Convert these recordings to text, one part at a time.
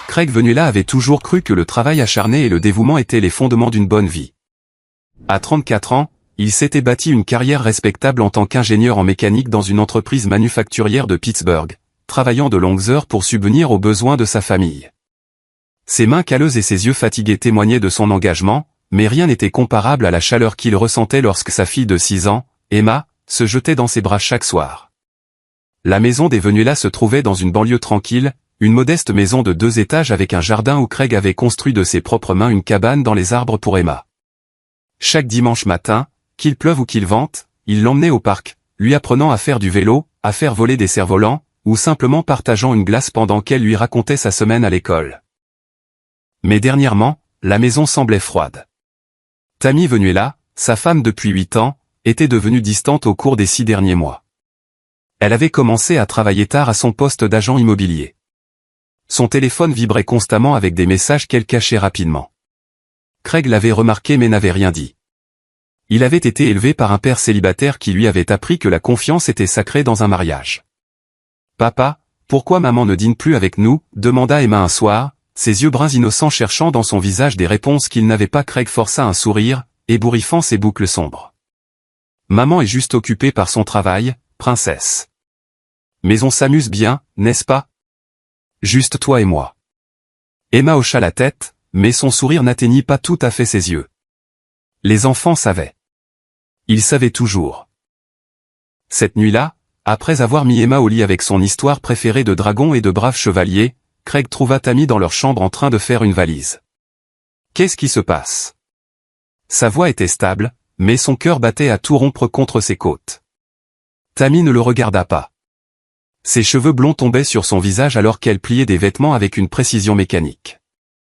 Craig Venuela avait toujours cru que le travail acharné et le dévouement étaient les fondements d'une bonne vie. À 34 ans, il s'était bâti une carrière respectable en tant qu'ingénieur en mécanique dans une entreprise manufacturière de Pittsburgh, travaillant de longues heures pour subvenir aux besoins de sa famille. Ses mains calleuses et ses yeux fatigués témoignaient de son engagement, mais rien n'était comparable à la chaleur qu'il ressentait lorsque sa fille de 6 ans, Emma, se jetait dans ses bras chaque soir. La maison des Venuela se trouvait dans une banlieue tranquille, une modeste maison de 2 étages avec un jardin où Craig avait construit de ses propres mains une cabane dans les arbres pour Emma. Chaque dimanche matin, qu'il pleuve ou qu'il vente, il l'emmenait au parc, lui apprenant à faire du vélo, à faire voler des cerfs-volants, ou simplement partageant une glace pendant qu'elle lui racontait sa semaine à l'école. Mais dernièrement, la maison semblait froide. Tammy Venuela, sa femme depuis 8 ans, était devenue distante au cours des 6 derniers mois. Elle avait commencé à travailler tard à son poste d'agent immobilier. Son téléphone vibrait constamment avec des messages qu'elle cachait rapidement. Craig l'avait remarqué mais n'avait rien dit. Il avait été élevé par un père célibataire qui lui avait appris que la confiance était sacrée dans un mariage. « Papa, pourquoi maman ne dîne plus avec nous ?» demanda Emma un soir, ses yeux bruns innocents cherchant dans son visage des réponses qu'il n'avait pas. Craig força un sourire, ébouriffant ses boucles sombres. « Maman est juste occupée par son travail, princesse. Mais on s'amuse bien, n'est-ce pas ? Juste toi et moi. » Emma hocha la tête, mais son sourire n'atteignit pas tout à fait ses yeux. Les enfants savaient. Ils savaient toujours. Cette nuit-là, après avoir mis Emma au lit avec son histoire préférée de dragons et de braves chevaliers, Craig trouva Tammy dans leur chambre en train de faire une valise. « Qu'est-ce qui se passe ?» Sa voix était stable, mais son cœur battait à tout rompre contre ses côtes. Tammy ne le regarda pas. Ses cheveux blonds tombaient sur son visage alors qu'elle pliait des vêtements avec une précision mécanique.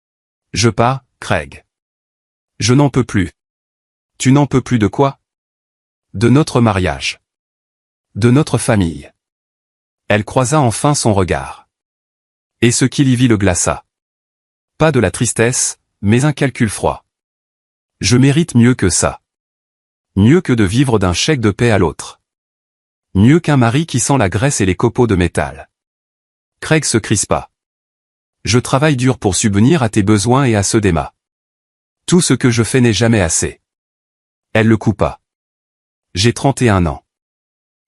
« Je pars, Craig. Je n'en peux plus. » « Tu n'en peux plus de quoi ? » ? « De notre mariage. De notre famille. » Elle croisa enfin son regard. Et ce qu'il y vit le glaça. Pas de la tristesse, mais un calcul froid. « Je mérite mieux que ça. Mieux que de vivre d'un chèque de paie à l'autre. Mieux qu'un mari qui sent la graisse et les copeaux de métal. » Craig se crispa. « Je travaille dur pour subvenir à tes besoins et à ceux d'Emma. Tout ce que je fais n'est jamais assez. » Elle le coupa. « J'ai 31 ans.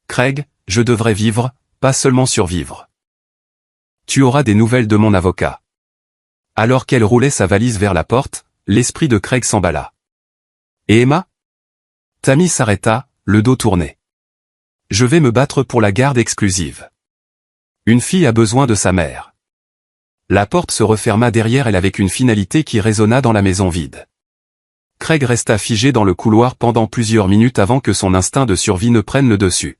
Craig, je devrais vivre, pas seulement survivre. Tu auras des nouvelles de mon avocat. » Alors qu'elle roulait sa valise vers la porte, l'esprit de Craig s'emballa. « Et Emma ?» Tammy s'arrêta, le dos tourné. « Je vais me battre pour la garde exclusive. Une fille a besoin de sa mère. » La porte se referma derrière elle avec une finalité qui résonna dans la maison vide. Craig resta figé dans le couloir pendant plusieurs minutes avant que son instinct de survie ne prenne le dessus.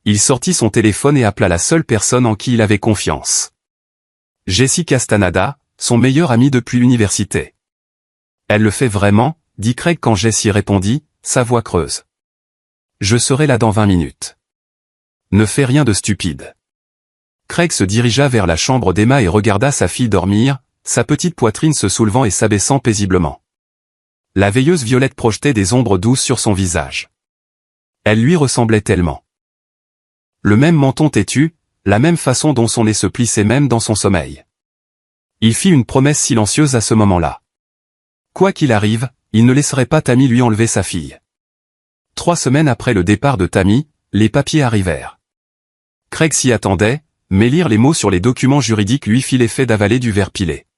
Il sortit son téléphone et appela la seule personne en qui il avait confiance. Jessie Castaneda, son meilleur ami depuis l'université. « Elle le fait vraiment ?» dit Craig quand Jessie répondit, sa voix creuse. « Je serai là dans 20 minutes. Ne fais rien de stupide. » Craig se dirigea vers la chambre d'Emma et regarda sa fille dormir, sa petite poitrine se soulevant et s'abaissant paisiblement. La veilleuse violette projetait des ombres douces sur son visage. Elle lui ressemblait tellement. Le même menton têtu, la même façon dont son nez se plissait même dans son sommeil. Il fit une promesse silencieuse à ce moment-là. Quoi qu'il arrive, il ne laisserait pas Tammy lui enlever sa fille. 3 semaines après le départ de Tammy, les papiers arrivèrent. Craig s'y attendait, mais lire les mots sur les documents juridiques lui fit l'effet d'avaler du verre pilé.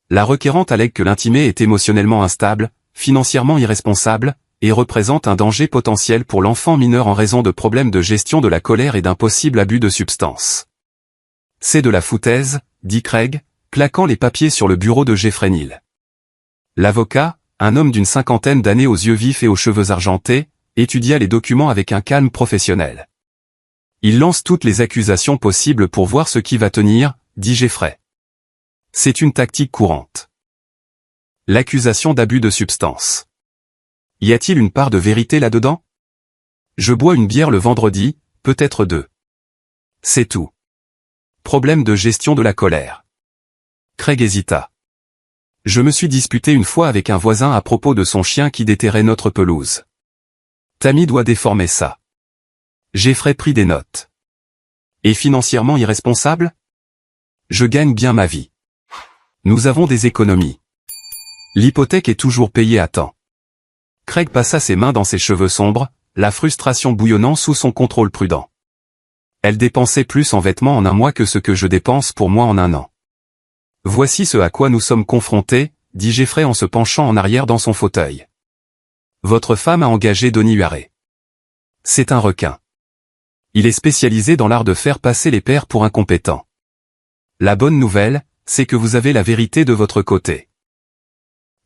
La requérante allègue que l'intimé est émotionnellement instable, financièrement irresponsable, et représente un danger potentiel pour l'enfant mineur en raison de problèmes de gestion de la colère et d'un possible abus de substances. « C'est de la foutaise », dit Craig, claquant les papiers sur le bureau de Jeffrey Neal. L'avocat, un homme d'une 50aine d'années aux yeux vifs et aux cheveux argentés, étudia les documents avec un calme professionnel. « Il lance toutes les accusations possibles pour voir ce qui va tenir, » dit Jeffrey. C'est une tactique courante. L'accusation d'abus de substance. Y a-t-il une part de vérité là-dedans? Je bois une bière le vendredi, peut-être 2. C'est tout. Problème de gestion de la colère. Craig hésita. Je me suis disputé une fois avec un voisin à propos de son chien qui déterrait notre pelouse. Tammy doit déformer ça. Jeffrey prit des notes. Et financièrement irresponsable? Je gagne bien ma vie. Nous avons des économies. L'hypothèque est toujours payée à temps. Craig passa ses mains dans ses cheveux sombres, la frustration bouillonnant sous son contrôle prudent. Elle dépensait plus en vêtements en un mois que ce que je dépense pour moi en un an. Voici ce à quoi nous sommes confrontés, dit Jeffrey en se penchant en arrière dans son fauteuil. Votre femme a engagé Donnie Huaré. C'est un requin. Il est spécialisé dans l'art de faire passer les pairs pour incompétents. La bonne nouvelle, c'est que vous avez la vérité de votre côté.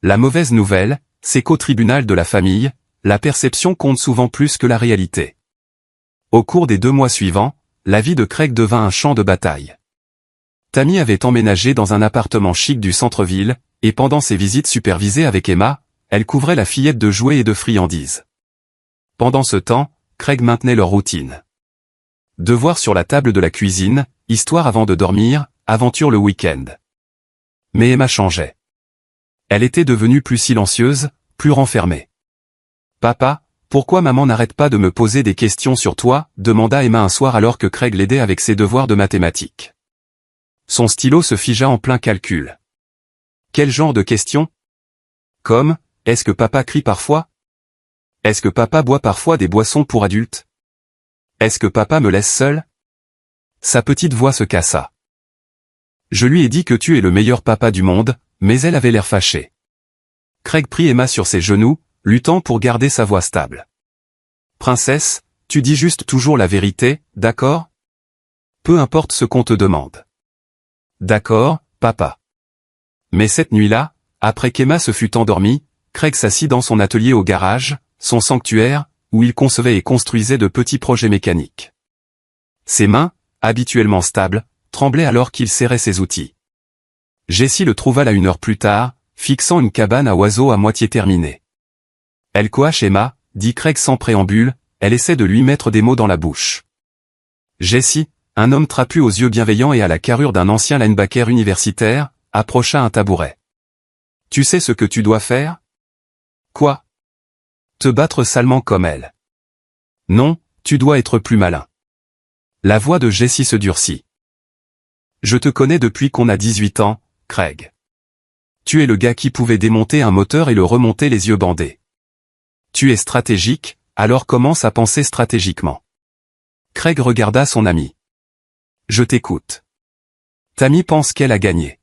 La mauvaise nouvelle, c'est qu'au tribunal de la famille, la perception compte souvent plus que la réalité. Au cours des 2 mois suivants, la vie de Craig devint un champ de bataille. Tammy avait emménagé dans un appartement chic du centre-ville, et pendant ses visites supervisées avec Emma, elle couvrait la fillette de jouets et de friandises. Pendant ce temps, Craig maintenait leur routine. Devoir sur la table de la cuisine, histoire avant de dormir, aventure le week-end. Mais Emma changeait. Elle était devenue plus silencieuse, plus renfermée. « Papa, pourquoi maman n'arrête pas de me poser des questions sur toi ?» demanda Emma un soir alors que Craig l'aidait avec ses devoirs de mathématiques. Son stylo se figea en plein calcul. « Quel genre de questions ? Comme, est-ce que papa crie parfois ? Est-ce que papa boit parfois des boissons pour adultes ? Est-ce que papa me laisse seul ? » Sa petite voix se cassa. « Je lui ai dit que tu es le meilleur papa du monde, » mais elle avait l'air fâchée. Craig prit Emma sur ses genoux, luttant pour garder sa voix stable. « Princesse, tu dis juste toujours la vérité, d'accord ? Peu importe ce qu'on te demande. »« D'accord, papa. » Mais cette nuit-là, après qu'Emma se fût endormie, Craig s'assit dans son atelier au garage, son sanctuaire, où il concevait et construisait de petits projets mécaniques. Ses mains, habituellement stables, tremblaient alors qu'il serrait ses outils. Jessie le trouva là 1 heure plus tard, fixant une cabane à oiseaux à moitié terminée. « Elle coache Emma, » dit Craig sans préambule, elle essaie de lui mettre des mots dans la bouche. Jessie, un homme trapu aux yeux bienveillants et à la carrure d'un ancien linebacker universitaire, approcha un tabouret. « Tu sais ce que tu dois faire ? » « Quoi ? Te battre salement comme elle. »« Non, tu dois être plus malin. » La voix de Jessie se durcit. « Je te connais depuis qu'on a 18 ans, Craig. Tu es le gars qui pouvait démonter un moteur et le remonter les yeux bandés. Tu es stratégique, alors commence à penser stratégiquement. » Craig regarda son ami. « Je t'écoute. Tammy pense qu'elle a gagné.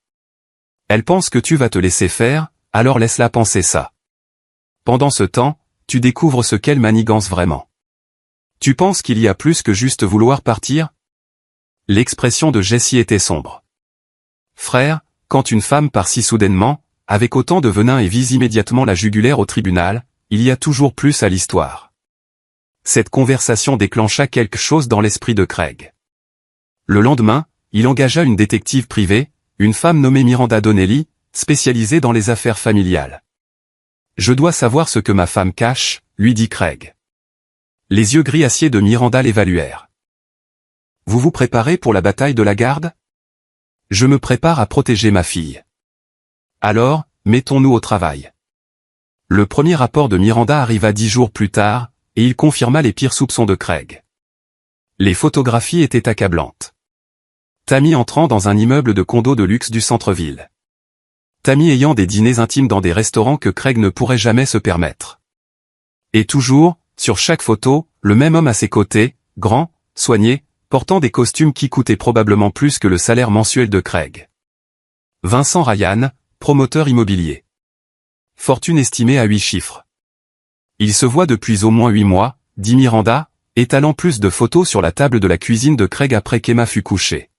Elle pense que tu vas te laisser faire, alors laisse-la penser ça. Pendant ce temps, tu découvres ce qu'elle manigance vraiment. Tu penses qu'il y a plus que juste vouloir partir ? » L'expression de Jessie était sombre. « Frère, quand une femme part si soudainement, avec autant de venin et vise immédiatement la jugulaire au tribunal, il y a toujours plus à l'histoire. » Cette conversation déclencha quelque chose dans l'esprit de Craig. Le lendemain, il engagea une détective privée, une femme nommée Miranda Donnelly, spécialisée dans les affaires familiales. « Je dois savoir ce que ma femme cache, » lui dit Craig. Les yeux gris acier de Miranda l'évaluèrent. « Vous vous préparez pour la bataille de la garde ? » ?»« Je me prépare à protéger ma fille. »« Alors, mettons-nous au travail. » Le premier rapport de Miranda arriva 10 jours plus tard, et il confirma les pires soupçons de Craig. Les photographies étaient accablantes. Tammy entrant dans un immeuble de condos de luxe du centre-ville. Tammy ayant des dîners intimes dans des restaurants que Craig ne pourrait jamais se permettre. Et toujours, sur chaque photo, le même homme à ses côtés, grand, soigné, portant des costumes qui coûtaient probablement plus que le salaire mensuel de Craig. Vincent Ryan, promoteur immobilier. Fortune estimée à 8 chiffres. Il se voit depuis au moins 8 mois, dit Miranda, étalant plus de photos sur la table de la cuisine de Craig après qu'Emma fut couchée.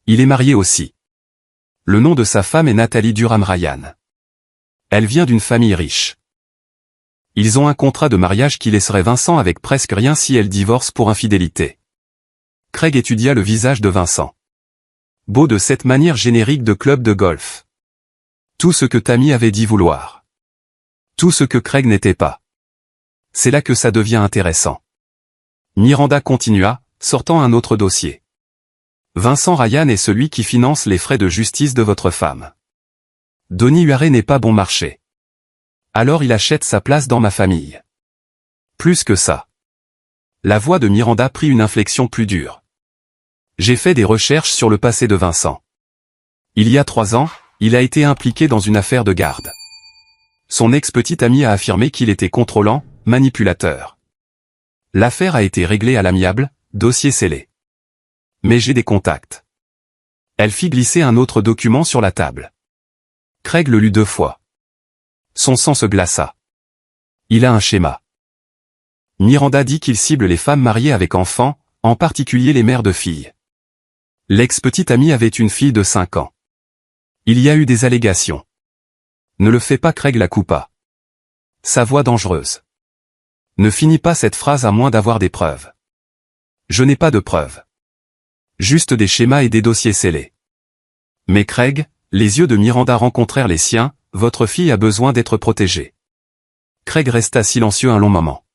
Il est marié aussi. Le nom de sa femme est Nathalie Durham Ryan. Elle vient d'une famille riche. Ils ont un contrat de mariage qui laisserait Vincent avec presque rien si elle divorce pour infidélité. Craig étudia le visage de Vincent. Beau de cette manière générique de club de golf. Tout ce que Tammy avait dit vouloir. Tout ce que Craig n'était pas. C'est là que ça devient intéressant. Miranda continua, sortant un autre dossier. Vincent Ryan est celui qui finance les frais de justice de votre femme. Donnie Huaré n'est pas bon marché. Alors il achète sa place dans ma famille. Plus que ça. La voix de Miranda prit une inflexion plus dure. J'ai fait des recherches sur le passé de Vincent. Il y a 3 ans, il a été impliqué dans une affaire de garde. Son ex-petit ami a affirmé qu'il était contrôlant, manipulateur. L'affaire a été réglée à l'amiable, dossier scellé. Mais j'ai des contacts. Elle fit glisser un autre document sur la table. Craig le lut 2 fois. Son sang se glaça. Il a un schéma. Miranda dit qu'il cible les femmes mariées avec enfants, en particulier les mères de filles. L'ex-petite amie avait une fille de 5 ans. Il y a eu des allégations. Ne le fais pas, Craig la coupa. Sa voix dangereuse. Ne finis pas cette phrase à moins d'avoir des preuves. Je n'ai pas de preuves. Juste des schémas et des dossiers scellés. Mais Craig, les yeux de Miranda rencontrèrent les siens, votre fille a besoin d'être protégée. Craig resta silencieux un long moment.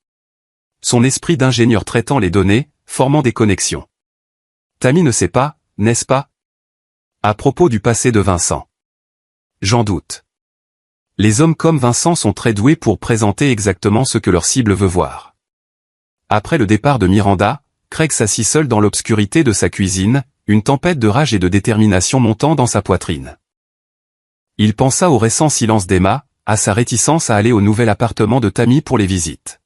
Son esprit d'ingénieur traitant les données, formant des connexions. Tammy ne sait pas, n'est-ce pas? À propos du passé de Vincent. J'en doute. Les hommes comme Vincent sont très doués pour présenter exactement ce que leur cible veut voir. Après le départ de Miranda, Craig s'assit seul dans l'obscurité de sa cuisine, une tempête de rage et de détermination montant dans sa poitrine. Il pensa au récent silence d'Emma, à sa réticence à aller au nouvel appartement de Tammy pour les visites.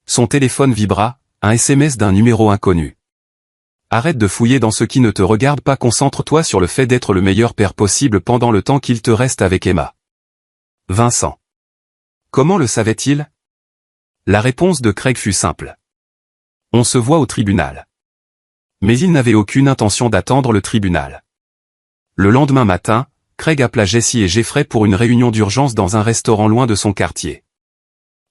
Son téléphone vibra, un SMS d'un numéro inconnu. Arrête de fouiller dans ce qui ne te regarde pas, concentre-toi sur le fait d'être le meilleur père possible pendant le temps qu'il te reste avec Emma. Vincent. Comment le savait-il? La réponse de Craig fut simple. On se voit au tribunal. Mais il n'avait aucune intention d'attendre le tribunal. Le lendemain matin, Craig appela Jessie et Jeffrey pour une réunion d'urgence dans un restaurant loin de son quartier.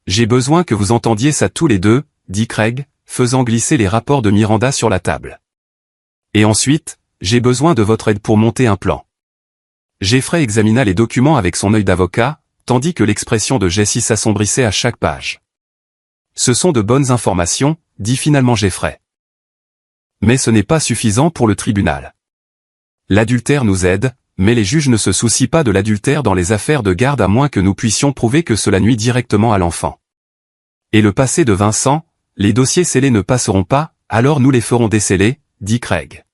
J'ai besoin que vous entendiez ça tous les deux, dit Craig, faisant glisser les rapports de Miranda sur la table. Et ensuite, j'ai besoin de votre aide pour monter un plan. Jeffrey examina les documents avec son œil d'avocat, tandis que l'expression de Jessie s'assombrissait à chaque page. Ce sont de bonnes informations, dit finalement Jeffrey. Mais ce n'est pas suffisant pour le tribunal. L'adultère nous aide, mais les juges ne se soucient pas de l'adultère dans les affaires de garde à moins que nous puissions prouver que cela nuit directement à l'enfant. Et le passé de Vincent, les dossiers scellés ne passeront pas, alors nous les ferons déceler, dit Craig.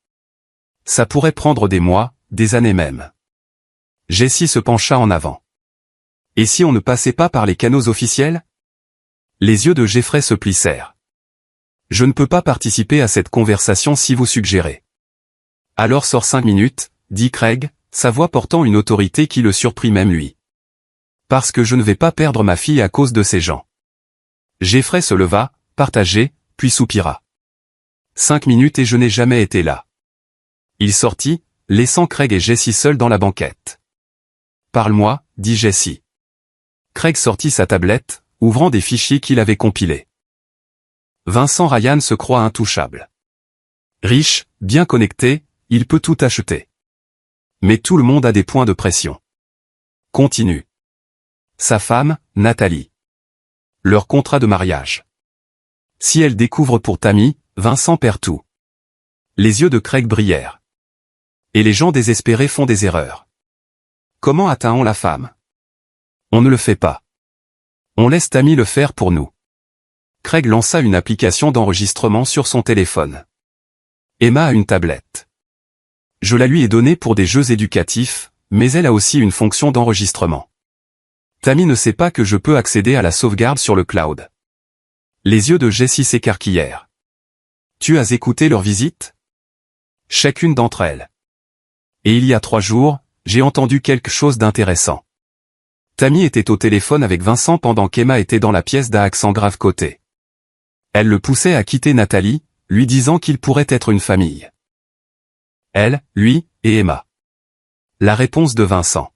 Ça pourrait prendre des mois, des années même. Jessie se pencha en avant. Et si on ne passait pas par les canaux officiels? Les yeux de Jeffrey se plissèrent. Je ne peux pas participer à cette conversation si vous suggérez. Alors sors 5 minutes, dit Craig, sa voix portant une autorité qui le surprit même lui. Parce que je ne vais pas perdre ma fille à cause de ces gens. Jeffrey se leva, partagé, puis soupira. 5 minutes et je n'ai jamais été là. Il sortit, laissant Craig et Jessie seuls dans la banquette. Parle-moi, dit Jessie. Craig sortit sa tablette, ouvrant des fichiers qu'il avait compilés. Vincent Ryan se croit intouchable. Riche, bien connecté, il peut tout acheter. Mais tout le monde a des points de pression. Continue. Sa femme, Nathalie. Leur contrat de mariage. Si elle découvre pour Tammy, Vincent perd tout. Les yeux de Craig brillèrent. Et les gens désespérés font des erreurs. Comment atteint-on la femme? On ne le fait pas. On laisse Tammy le faire pour nous. Craig lança une application d'enregistrement sur son téléphone. Emma a une tablette. Je la lui ai donnée pour des jeux éducatifs, mais elle a aussi une fonction d'enregistrement. Tammy ne sait pas que je peux accéder à la sauvegarde sur le cloud. Les yeux de Jessie s'écarquillèrent. Tu as écouté leur visite? Chacune d'entre elles. Et il y a 3 jours, j'ai entendu quelque chose d'intéressant. Tammy était au téléphone avec Vincent pendant qu'Emma était dans la pièce d'un accent grave côté. Elle le poussait à quitter Nathalie, lui disant qu'il pourrait être une famille. Elle, lui, et Emma. La réponse de Vincent.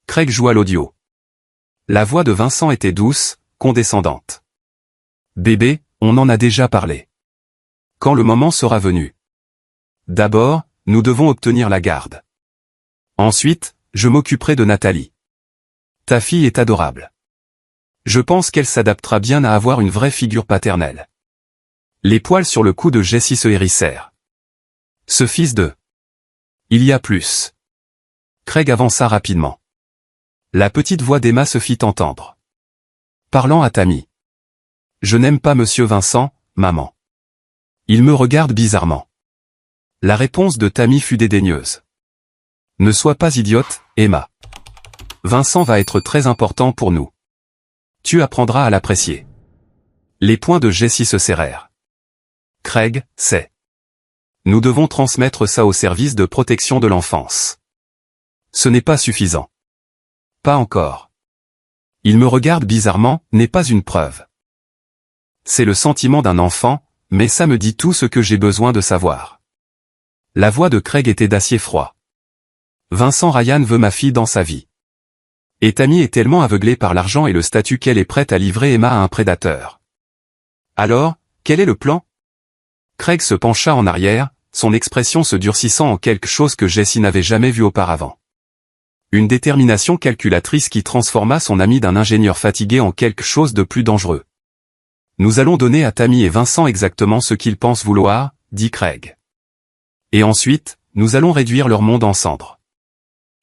Craig joua l'audio. La voix de Vincent était douce, condescendante. Bébé, on en a déjà parlé. Quand le moment sera venu. D'abord, nous devons obtenir la garde. Ensuite, je m'occuperai de Nathalie. Ta fille est adorable. Je pense qu'elle s'adaptera bien à avoir une vraie figure paternelle. Les poils sur le cou de Jessie se hérissèrent. Ce fils de... Il y a plus. Craig avança rapidement. La petite voix d'Emma se fit entendre. Parlant à Tammy. Je n'aime pas Monsieur Vincent, maman. Il me regarde bizarrement. La réponse de Tammy fut dédaigneuse. Ne sois pas idiote, Emma. Vincent va être très important pour nous. Tu apprendras à l'apprécier. Les poings de Jessie se serrèrent. Craig, c'est. Nous devons transmettre ça au service de protection de l'enfance. Ce n'est pas suffisant. Pas encore. Il me regarde bizarrement, n'est pas une preuve. C'est le sentiment d'un enfant, mais ça me dit tout ce que j'ai besoin de savoir. La voix de Craig était d'acier froid. Vincent Ryan veut ma fille dans sa vie. Et Tammy est tellement aveuglée par l'argent et le statut qu'elle est prête à livrer Emma à un prédateur. Alors, quel est le plan? Craig se pencha en arrière, son expression se durcissant en quelque chose que Jessie n'avait jamais vu auparavant. Une détermination calculatrice qui transforma son ami d'un ingénieur fatigué en quelque chose de plus dangereux. Nous allons donner à Tammy et Vincent exactement ce qu'ils pensent vouloir, dit Craig. Et ensuite, nous allons réduire leur monde en cendres.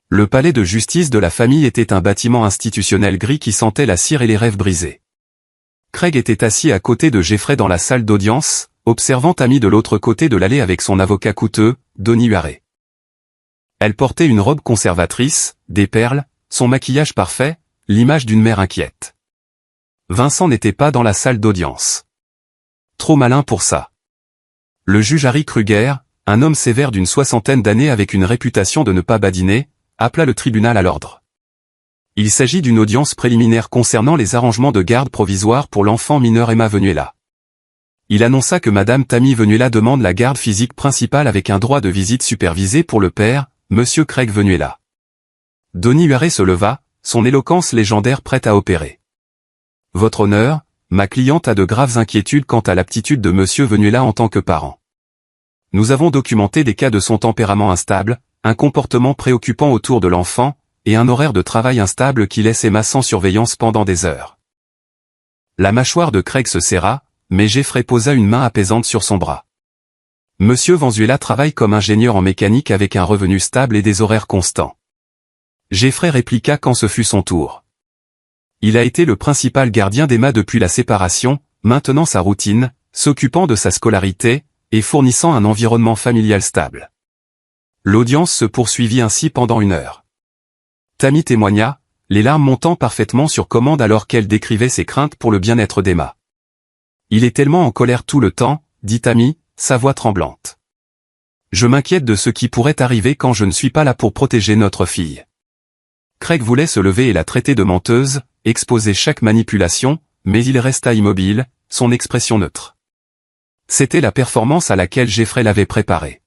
Le palais de justice de la famille était un bâtiment institutionnel gris qui sentait la cire et les rêves brisés. Craig était assis à côté de Jeffrey dans la salle d'audience, observant Tammy de l'autre côté de l'allée avec son avocat coûteux, Donny Huaré. Elle portait une robe conservatrice, des perles, son maquillage parfait, l'image d'une mère inquiète. Vincent n'était pas dans la salle d'audience. Trop malin pour ça. Le juge Harry Kruger, un homme sévère d'une soixantaine d'années avec une réputation de ne pas badiner, appela le tribunal à l'ordre. Il s'agit d'une audience préliminaire concernant les arrangements de garde provisoire pour l'enfant mineur Emma Venuela. Il annonça que Madame Tammy Venuela demande la garde physique principale avec un droit de visite supervisé pour le père, Monsieur Craig Venuela. Donny Huaré se leva, son éloquence légendaire prête à opérer. Votre honneur, ma cliente a de graves inquiétudes quant à l'aptitude de Monsieur Venuela en tant que parent. Nous avons documenté des cas de son tempérament instable, un comportement préoccupant autour de l'enfant, et un horaire de travail instable qui laisse Emma sans surveillance pendant des heures. La mâchoire de Craig se serra, mais Jeffrey posa une main apaisante sur son bras. Monsieur Venuela travaille comme ingénieur en mécanique avec un revenu stable et des horaires constants. Jeffrey répliqua quand ce fut son tour. Il a été le principal gardien d'Emma depuis la séparation, maintenant sa routine, s'occupant de sa scolarité, et fournissant un environnement familial stable. L'audience se poursuivit ainsi pendant 1 heure. Tammy témoigna, les larmes montant parfaitement sur commande alors qu'elle décrivait ses craintes pour le bien-être d'Emma. Il est tellement en colère tout le temps, dit Tammy, sa voix tremblante. Je m'inquiète de ce qui pourrait arriver quand je ne suis pas là pour protéger notre fille. Craig voulait se lever et la traiter de menteuse, exposer chaque manipulation, mais il resta immobile, son expression neutre. C'était la performance à laquelle Jeffrey l'avait préparé.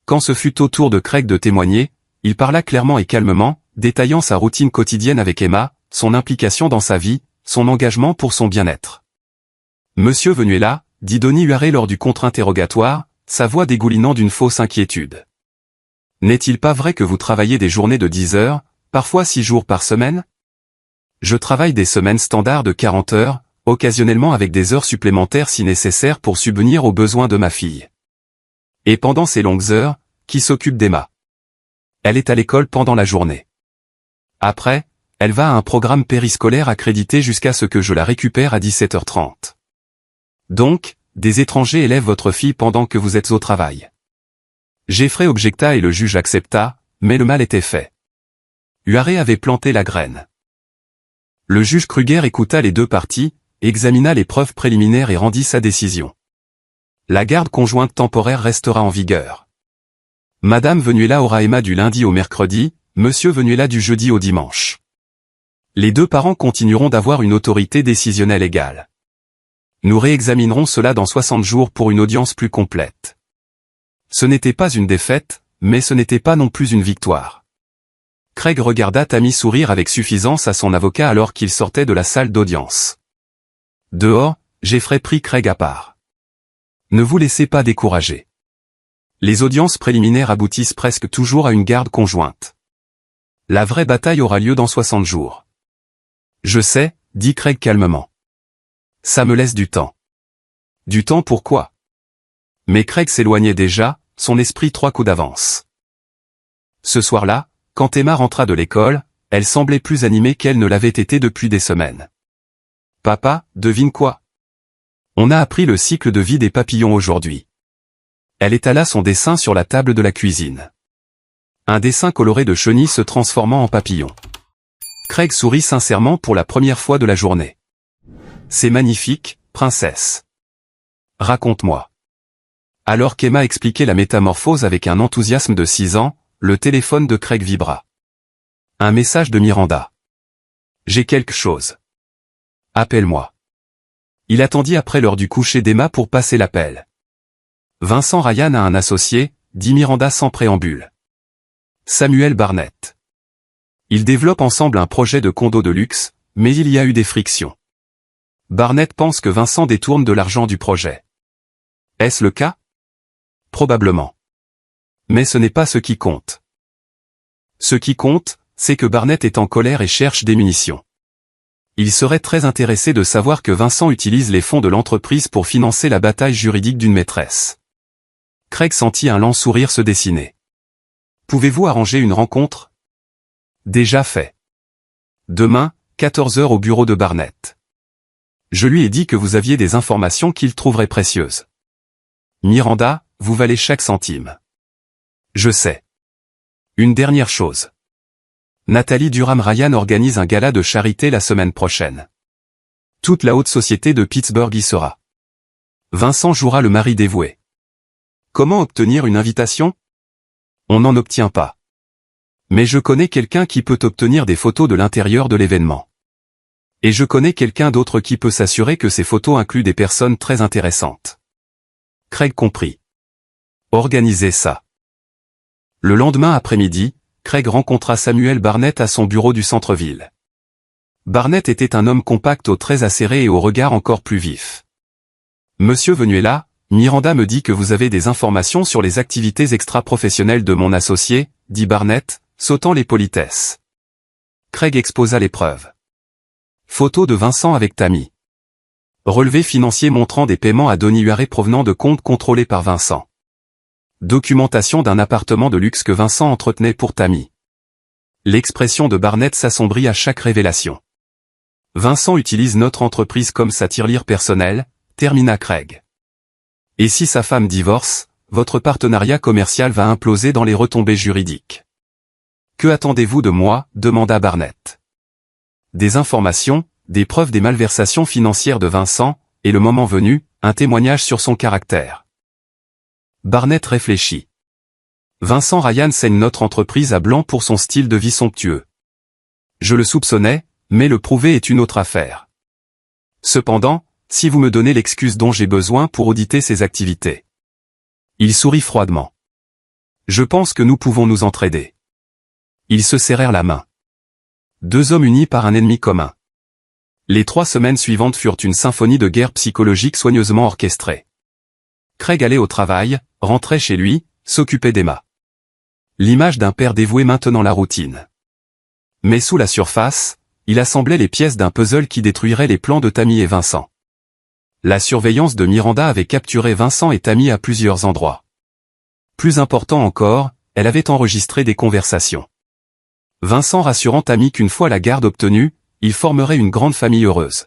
Quand ce fut au tour de Craig de témoigner, il parla clairement et calmement, détaillant sa routine quotidienne avec Emma, son implication dans sa vie, son engagement pour son bien-être. Monsieur Venuela, dit Donny Huaré lors du contre-interrogatoire, sa voix dégoulinant d'une fausse inquiétude. N'est-il pas vrai que vous travaillez des journées de 10 heures, parfois 6 jours par semaine? Je travaille des semaines standards de 40 heures, occasionnellement avec des heures supplémentaires si nécessaire pour subvenir aux besoins de ma fille. Et pendant ces longues heures, qui s'occupe d'Emma? Elle est à l'école pendant la journée. Après, elle va à un programme périscolaire accrédité jusqu'à ce que je la récupère à 17h30. Donc, des étrangers élèvent votre fille pendant que vous êtes au travail. Jeffrey objecta et le juge accepta, mais le mal était fait. Huaré avait planté la graine. Le juge Kruger écouta les deux parties, examina les preuves préliminaires et rendit sa décision. La garde conjointe temporaire restera en vigueur. Madame Venuela aura Emma du lundi au mercredi, Monsieur Venuela du jeudi au dimanche. Les deux parents continueront d'avoir une autorité décisionnelle égale. Nous réexaminerons cela dans 60 jours pour une audience plus complète. Ce n'était pas une défaite, mais ce n'était pas non plus une victoire. Craig regarda Tammy sourire avec suffisance à son avocat alors qu'il sortait de la salle d'audience. Dehors, Jeffrey prit Craig à part. Ne vous laissez pas décourager. Les audiences préliminaires aboutissent presque toujours à une garde conjointe. La vraie bataille aura lieu dans 60 jours. Je sais, dit Craig calmement. Ça me laisse du temps. Du temps pourquoi? Mais Craig s'éloignait déjà, son esprit 3 coups d'avance. Ce soir-là, quand Emma rentra de l'école, elle semblait plus animée qu'elle ne l'avait été depuis des semaines. Papa, devine quoi? On a appris le cycle de vie des papillons aujourd'hui. Elle étala son dessin sur la table de la cuisine. Un dessin coloré de chenilles se transformant en papillon. Craig sourit sincèrement pour la première fois de la journée. C'est magnifique, princesse. Raconte-moi. Alors qu'Emma expliquait la métamorphose avec un enthousiasme de 6 ans, le téléphone de Craig vibra. Un message de Miranda. J'ai quelque chose. Appelle-moi. Il attendit après l'heure du coucher d'Emma pour passer l'appel. Vincent Ryan a un associé, dit Miranda sans préambule. Samuel Barnett. Ils développent ensemble un projet de condo de luxe, mais il y a eu des frictions. Barnett pense que Vincent détourne de l'argent du projet. Est-ce le cas? Probablement. Mais ce n'est pas ce qui compte. Ce qui compte, c'est que Barnett est en colère et cherche des munitions. Il serait très intéressé de savoir que Vincent utilise les fonds de l'entreprise pour financer la bataille juridique d'une maîtresse. Craig sentit un lent sourire se dessiner. Pouvez-vous arranger une rencontre? Déjà fait. Demain, 14 heures au bureau de Barnett. Je lui ai dit que vous aviez des informations qu'il trouverait précieuses. Miranda, vous valez chaque centime. Je sais. Une dernière chose. Nathalie Durham-Ryan organise un gala de charité la semaine prochaine. Toute la haute société de Pittsburgh y sera. Vincent jouera le mari dévoué. Comment obtenir une invitation? On n'en obtient pas. Mais je connais quelqu'un qui peut obtenir des photos de l'intérieur de l'événement. Et je connais quelqu'un d'autre qui peut s'assurer que ces photos incluent des personnes très intéressantes. Craig comprit. Organisez ça. Le lendemain après-midi, Craig rencontra Samuel Barnett à son bureau du centre-ville. Barnett était un homme compact aux traits acérés et au regard encore plus vif. Monsieur Venuela, Miranda me dit que vous avez des informations sur les activités extra-professionnelles de mon associé, dit Barnett, sautant les politesses. Craig exposa les preuves. Photo de Vincent avec Tammy. Relevé financier montrant des paiements à demi URE provenant de comptes contrôlés par Vincent. Documentation d'un appartement de luxe que Vincent entretenait pour Tammy. L'expression de Barnett s'assombrit à chaque révélation. Vincent utilise notre entreprise comme sa tirelire personnelle, termina Craig. Et si sa femme divorce, votre partenariat commercial va imploser dans les retombées juridiques. Que attendez-vous de moi? Demanda Barnett. Des informations, des preuves des malversations financières de Vincent, et le moment venu, un témoignage sur son caractère. Barnett réfléchit. Vincent Ryan saigne notre entreprise à blanc pour son style de vie somptueux. Je le soupçonnais, mais le prouver est une autre affaire. Cependant, si vous me donnez l'excuse dont j'ai besoin pour auditer ses activités. Il sourit froidement. Je pense que nous pouvons nous entraider. Ils se serrèrent la main. Deux hommes unis par un ennemi commun. Les 3 semaines suivantes furent une symphonie de guerre psychologique soigneusement orchestrée. Craig allait au travail, rentrait chez lui, s'occupait d'Emma. L'image d'un père dévoué maintenant la routine. Mais sous la surface, il assemblait les pièces d'un puzzle qui détruirait les plans de Tammy et Vincent. La surveillance de Miranda avait capturé Vincent et Tammy à plusieurs endroits. Plus important encore, elle avait enregistré des conversations. Vincent rassurant Tammy qu'une fois la garde obtenue, ils formeraient une grande famille heureuse.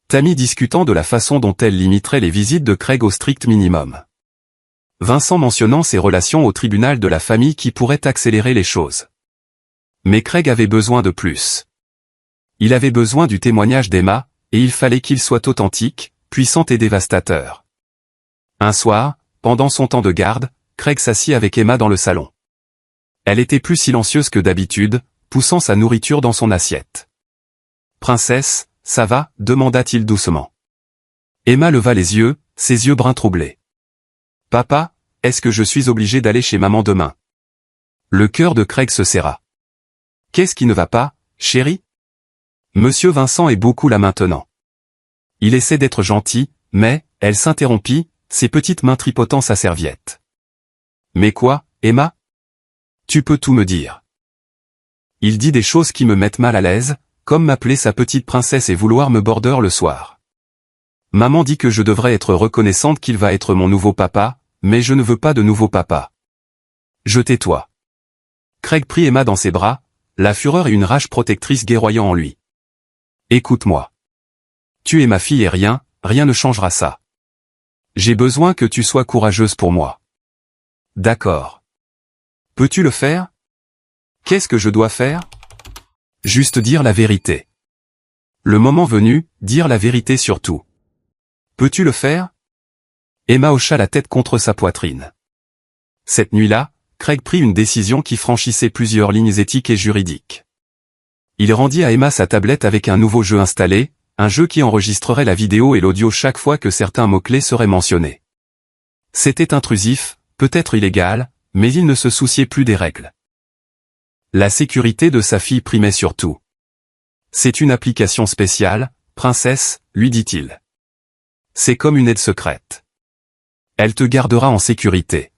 Tammy discutant de la façon dont elle limiterait les visites de Craig au strict minimum. Vincent mentionnant ses relations au tribunal de la famille qui pourraient accélérer les choses. Mais Craig avait besoin de plus. Il avait besoin du témoignage d'Emma, et il fallait qu'il soit authentique, puissant et dévastateur. Un soir, pendant son temps de garde, Craig s'assit avec Emma dans le salon. Elle était plus silencieuse que d'habitude, poussant sa nourriture dans son assiette. « Princesse, ça va ?» demanda-t-il doucement. Emma leva les yeux, ses yeux bruns troublés. « Papa, est-ce que je suis obligé d'aller chez maman demain ?» Le cœur de Craig se serra. « Qu'est-ce qui ne va pas, chérie ?» Monsieur Vincent est beaucoup là maintenant. Il essaie d'être gentil, mais, elle s'interrompit, ses petites mains tripotant sa serviette. « Mais quoi, Emma ? Tu peux tout me dire. » Il dit des choses qui me mettent mal à l'aise, comme m'appeler sa petite princesse et vouloir me border le soir. Maman dit que je devrais être reconnaissante qu'il va être mon nouveau papa, mais je ne veux pas de nouveau papa. Je tais-toi. Craig prit Emma dans ses bras, la fureur et une rage protectrice guerroyant en lui. Écoute-moi. Tu es ma fille et rien ne changera ça. J'ai besoin que tu sois courageuse pour moi. D'accord. Peux-tu le faire? Qu'est-ce que je dois faire? Juste dire la vérité. Le moment venu, dire la vérité sur tout. Peux-tu le faire? Emma hocha la tête contre sa poitrine. Cette nuit-là, Craig prit une décision qui franchissait plusieurs lignes éthiques et juridiques. Il rendit à Emma sa tablette avec un nouveau jeu installé, un jeu qui enregistrerait la vidéo et l'audio chaque fois que certains mots-clés seraient mentionnés. C'était intrusif, peut-être illégal, mais il ne se souciait plus des règles. La sécurité de sa fille primait surtout. C'est une application spéciale, princesse, lui dit-il. C'est comme une aide secrète. Elle te gardera en sécurité.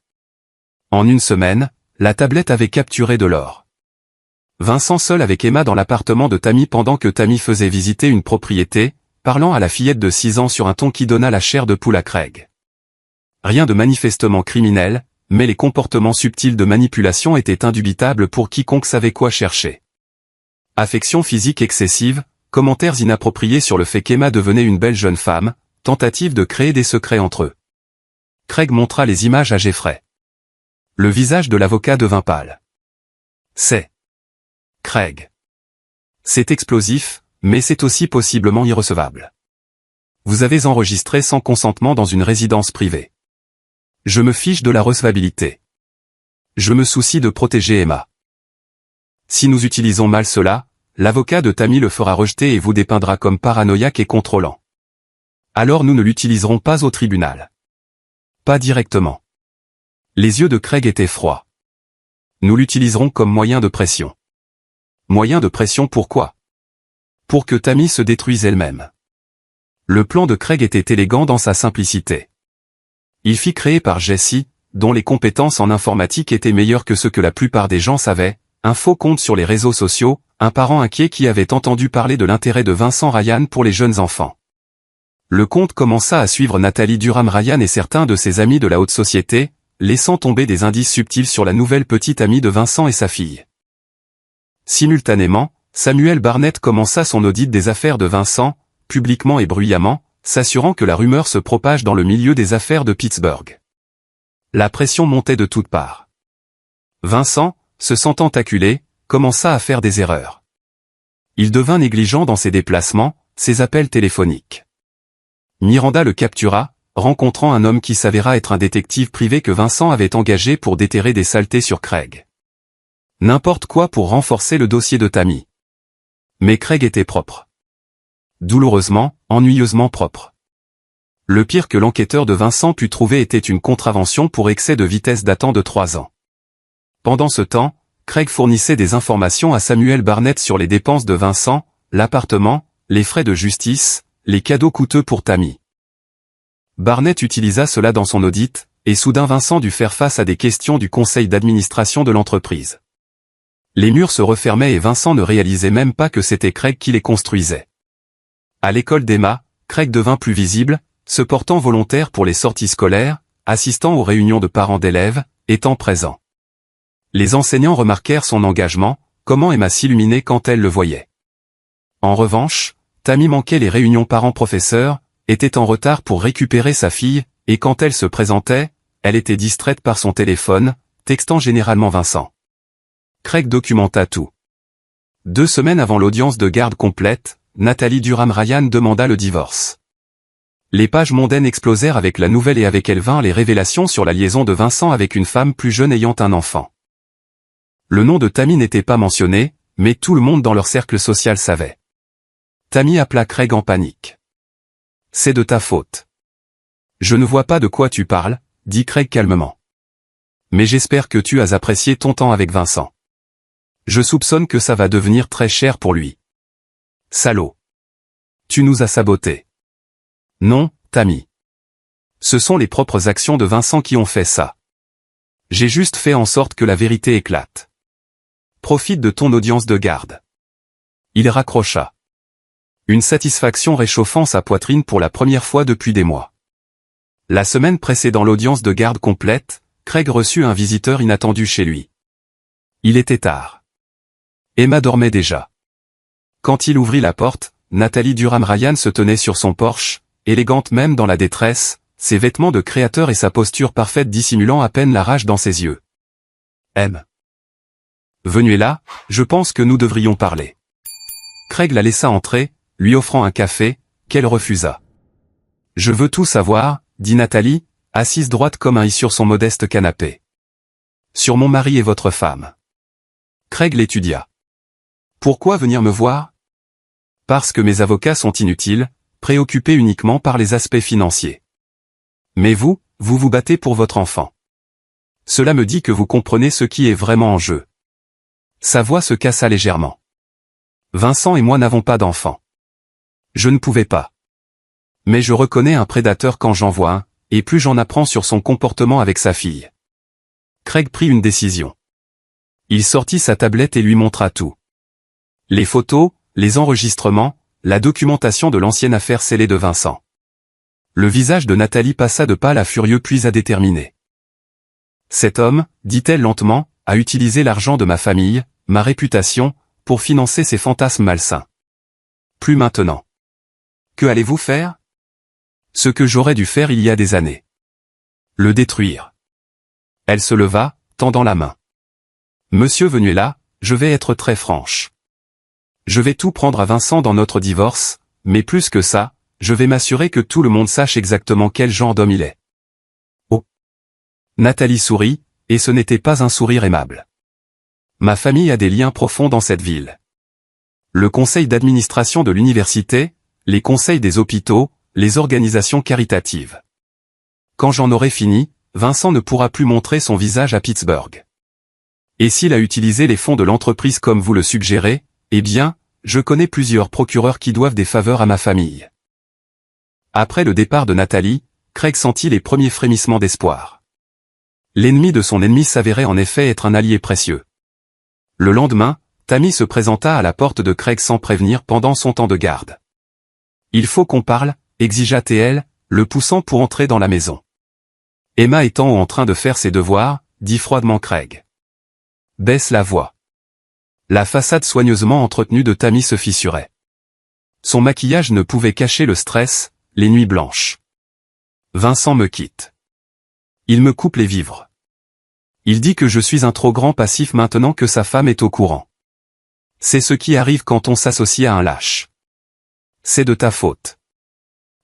En une semaine, la tablette avait capturé de l'or. Vincent seul avec Emma dans l'appartement de Tammy pendant que Tammy faisait visiter une propriété, parlant à la fillette de 6 ans sur un ton qui donna la chair de poule à Craig. Rien de manifestement criminel, mais les comportements subtils de manipulation étaient indubitables pour quiconque savait quoi chercher. Affection physique excessive, commentaires inappropriés sur le fait qu'Emma devenait une belle jeune femme, tentative de créer des secrets entre eux. Craig montra les images à Jeffrey. Le visage de l'avocat devint pâle. C'est Craig. C'est explosif, mais c'est aussi possiblement irrecevable. Vous avez enregistré sans consentement dans une résidence privée. Je me fiche de la recevabilité. Je me soucie de protéger Emma. Si nous utilisons mal cela, l'avocat de Tammy le fera rejeter et vous dépeindra comme paranoïaque et contrôlant. Alors nous ne l'utiliserons pas au tribunal. Pas directement. Les yeux de Craig étaient froids. Nous l'utiliserons comme moyen de pression. Moyen de pression pourquoi? Pour que Tammy se détruise elle-même. Le plan de Craig était élégant dans sa simplicité. Il fit créer par Jessie, dont les compétences en informatique étaient meilleures que ce que la plupart des gens savaient, un faux compte sur les réseaux sociaux, un parent inquiet qui avait entendu parler de l'intérêt de Vincent Ryan pour les jeunes enfants. Le compte commença à suivre Nathalie Durham Ryan et certains de ses amis de la haute société, laissant tomber des indices subtils sur la nouvelle petite amie de Vincent et sa fille. Simultanément, Samuel Barnett commença son audit des affaires de Vincent, publiquement et bruyamment, s'assurant que la rumeur se propage dans le milieu des affaires de Pittsburgh. La pression montait de toutes parts. Vincent, se sentant acculé, commença à faire des erreurs. Il devint négligent dans ses déplacements, ses appels téléphoniques. Miranda le captura, rencontrant un homme qui s'avéra être un détective privé que Vincent avait engagé pour déterrer des saletés sur Craig. N'importe quoi pour renforcer le dossier de Tammy. Mais Craig était propre. Douloureusement, ennuyeusement propre. Le pire que l'enquêteur de Vincent put trouver était une contravention pour excès de vitesse datant de 3 ans. Pendant ce temps, Craig fournissait des informations à Samuel Barnett sur les dépenses de Vincent, l'appartement, les frais de justice, les cadeaux coûteux pour Tammy. Barnett utilisa cela dans son audit, et soudain Vincent dut faire face à des questions du conseil d'administration de l'entreprise. Les murs se refermaient et Vincent ne réalisait même pas que c'était Craig qui les construisait. À l'école d'Emma, Craig devint plus visible, se portant volontaire pour les sorties scolaires, assistant aux réunions de parents d'élèves, étant présent. Les enseignants remarquèrent son engagement, comment Emma s'illuminait quand elle le voyait. En revanche, Tammy manquait les réunions parents-professeurs, était en retard pour récupérer sa fille, et quand elle se présentait, elle était distraite par son téléphone, textant généralement Vincent. Craig documenta tout. 2 semaines avant l'audience de garde complète, Nathalie Durham Ryan demanda le divorce. Les pages mondaines explosèrent avec la nouvelle et avec elle vinrent les révélations sur la liaison de Vincent avec une femme plus jeune ayant un enfant. Le nom de Tammy n'était pas mentionné, mais tout le monde dans leur cercle social savait. Tammy appela Craig en panique. « C'est de ta faute. »« Je ne vois pas de quoi tu parles, » dit Craig calmement. « Mais j'espère que tu as apprécié ton temps avec Vincent. Je soupçonne que ça va devenir très cher pour lui. » « Salaud. Tu nous as sabotés. »« Non, Tammy. Ce sont les propres actions de Vincent qui ont fait ça. J'ai juste fait en sorte que la vérité éclate. Profite de ton audience de garde. » Il raccrocha. Une satisfaction réchauffant sa poitrine pour la première fois depuis des mois. La semaine précédant l'audience de garde complète, Craig reçut un visiteur inattendu chez lui. Il était tard. Emma dormait déjà. Quand il ouvrit la porte, Nathalie Durham Ryan se tenait sur son porche, élégante même dans la détresse, ses vêtements de créateur et sa posture parfaite dissimulant à peine la rage dans ses yeux. « M. Venez là, je pense que nous devrions parler. Craig la laissa entrer, lui offrant un café, qu'elle refusa. Je veux tout savoir, dit Nathalie, assise droite comme un i sur son modeste canapé. Sur mon mari et votre femme. Craig l'étudia. Pourquoi venir me voir? Parce que mes avocats sont inutiles, préoccupés uniquement par les aspects financiers. Mais vous vous battez pour votre enfant. Cela me dit que vous comprenez ce qui est vraiment en jeu. Sa voix se cassa légèrement. Vincent et moi n'avons pas d'enfant. Je ne pouvais pas. Mais je reconnais un prédateur quand j'en vois un, et plus j'en apprends sur son comportement avec sa fille. Craig prit une décision. Il sortit sa tablette et lui montra tout. Les photos, les enregistrements, la documentation de l'ancienne affaire scellée de Vincent. Le visage de Nathalie passa de pâle à furieux puis à déterminé. Cet homme, dit-elle lentement, a utilisé l'argent de ma famille, ma réputation, pour financer ses fantasmes malsains. Plus maintenant. Que allez-vous faire? Ce que j'aurais dû faire il y a des années. Le détruire. Elle se leva, tendant la main. Monsieur Venuela, je vais être très franche. Je vais tout prendre à Vincent dans notre divorce, mais plus que ça, je vais m'assurer que tout le monde sache exactement quel genre d'homme il est. Oh. Nathalie sourit, et ce n'était pas un sourire aimable. Ma famille a des liens profonds dans cette ville. Le conseil d'administration de l'université, les conseils des hôpitaux, les organisations caritatives. Quand j'en aurai fini, Vincent ne pourra plus montrer son visage à Pittsburgh. Et s'il a utilisé les fonds de l'entreprise comme vous le suggérez, eh bien, je connais plusieurs procureurs qui doivent des faveurs à ma famille. Après le départ de Nathalie, Craig sentit les premiers frémissements d'espoir. L'ennemi de son ennemi s'avérait en effet être un allié précieux. Le lendemain, Tammy se présenta à la porte de Craig sans prévenir pendant son temps de garde. « Il faut qu'on parle », exigea TL, le poussant pour entrer dans la maison. Emma étant en train de faire ses devoirs, dit froidement Craig. Baisse la voix. La façade soigneusement entretenue de Tammy se fissurait. Son maquillage ne pouvait cacher le stress, les nuits blanches. Vincent me quitte. Il me coupe les vivres. Il dit que je suis un trop grand passif maintenant que sa femme est au courant. C'est ce qui arrive quand on s'associe à un lâche. C'est de ta faute.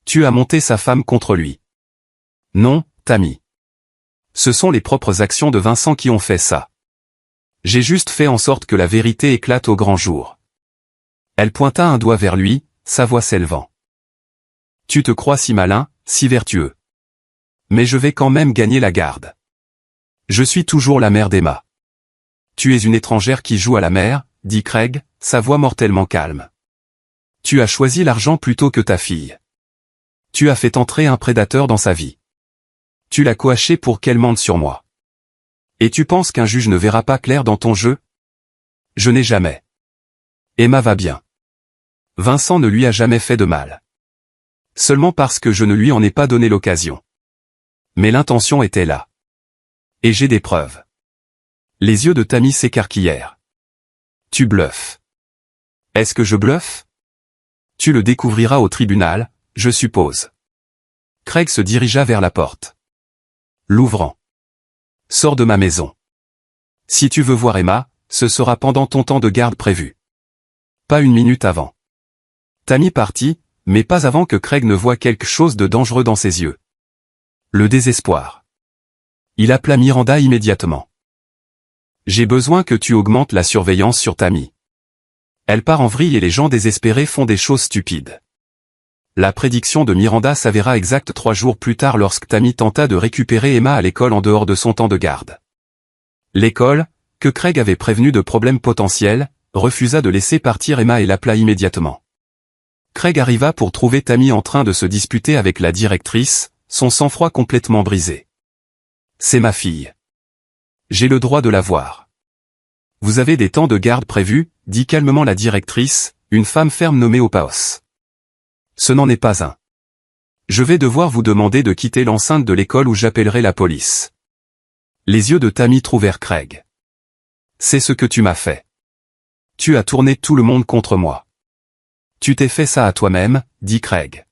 Tu as monté sa femme contre lui. Non, Tammy. Ce sont les propres actions de Vincent qui ont fait ça. J'ai juste fait en sorte que la vérité éclate au grand jour. Elle pointa un doigt vers lui, sa voix s'élevant. Tu te crois si malin, si vertueux. Mais je vais quand même gagner la garde. Je suis toujours la mère d'Emma. Tu es une étrangère qui joue à la mère, dit Craig, sa voix mortellement calme. Tu as choisi l'argent plutôt que ta fille. Tu as fait entrer un prédateur dans sa vie. Tu l'as coaché pour qu'elle mente sur moi. Et tu penses qu'un juge ne verra pas clair dans ton jeu? Je n'ai jamais. Emma va bien. Vincent ne lui a jamais fait de mal. Seulement parce que je ne lui en ai pas donné l'occasion. Mais l'intention était là. Et j'ai des preuves. Les yeux de Tammy s'écarquillèrent. Tu bluffes. Est-ce que je bluffe? Tu le découvriras au tribunal, je suppose. Craig se dirigea vers la porte. L'ouvrant. Sors de ma maison. Si tu veux voir Emma, ce sera pendant ton temps de garde prévu. Pas une minute avant. Tammy partit, mais pas avant que Craig ne voie quelque chose de dangereux dans ses yeux. Le désespoir. Il appela Miranda immédiatement. J'ai besoin que tu augmentes la surveillance sur Tammy. Elle part en vrille et les gens désespérés font des choses stupides. La prédiction de Miranda s'avéra exacte 3 jours plus tard lorsque Tammy tenta de récupérer Emma à l'école en dehors de son temps de garde. L'école, que Craig avait prévenu de problèmes potentiels, refusa de laisser partir Emma et l'appela immédiatement. Craig arriva pour trouver Tammy en train de se disputer avec la directrice, son sang-froid complètement brisé. C'est ma fille. J'ai le droit de la voir. Vous avez des temps de garde prévus, dit calmement la directrice, une femme ferme nommée Opaos. Ce n'en est pas un. Je vais devoir vous demander de quitter l'enceinte de l'école ou j'appellerai la police. Les yeux de Tammy trouvèrent Craig. C'est ce que tu m'as fait. Tu as tourné tout le monde contre moi. Tu t'es fait ça à toi-même, dit Craig.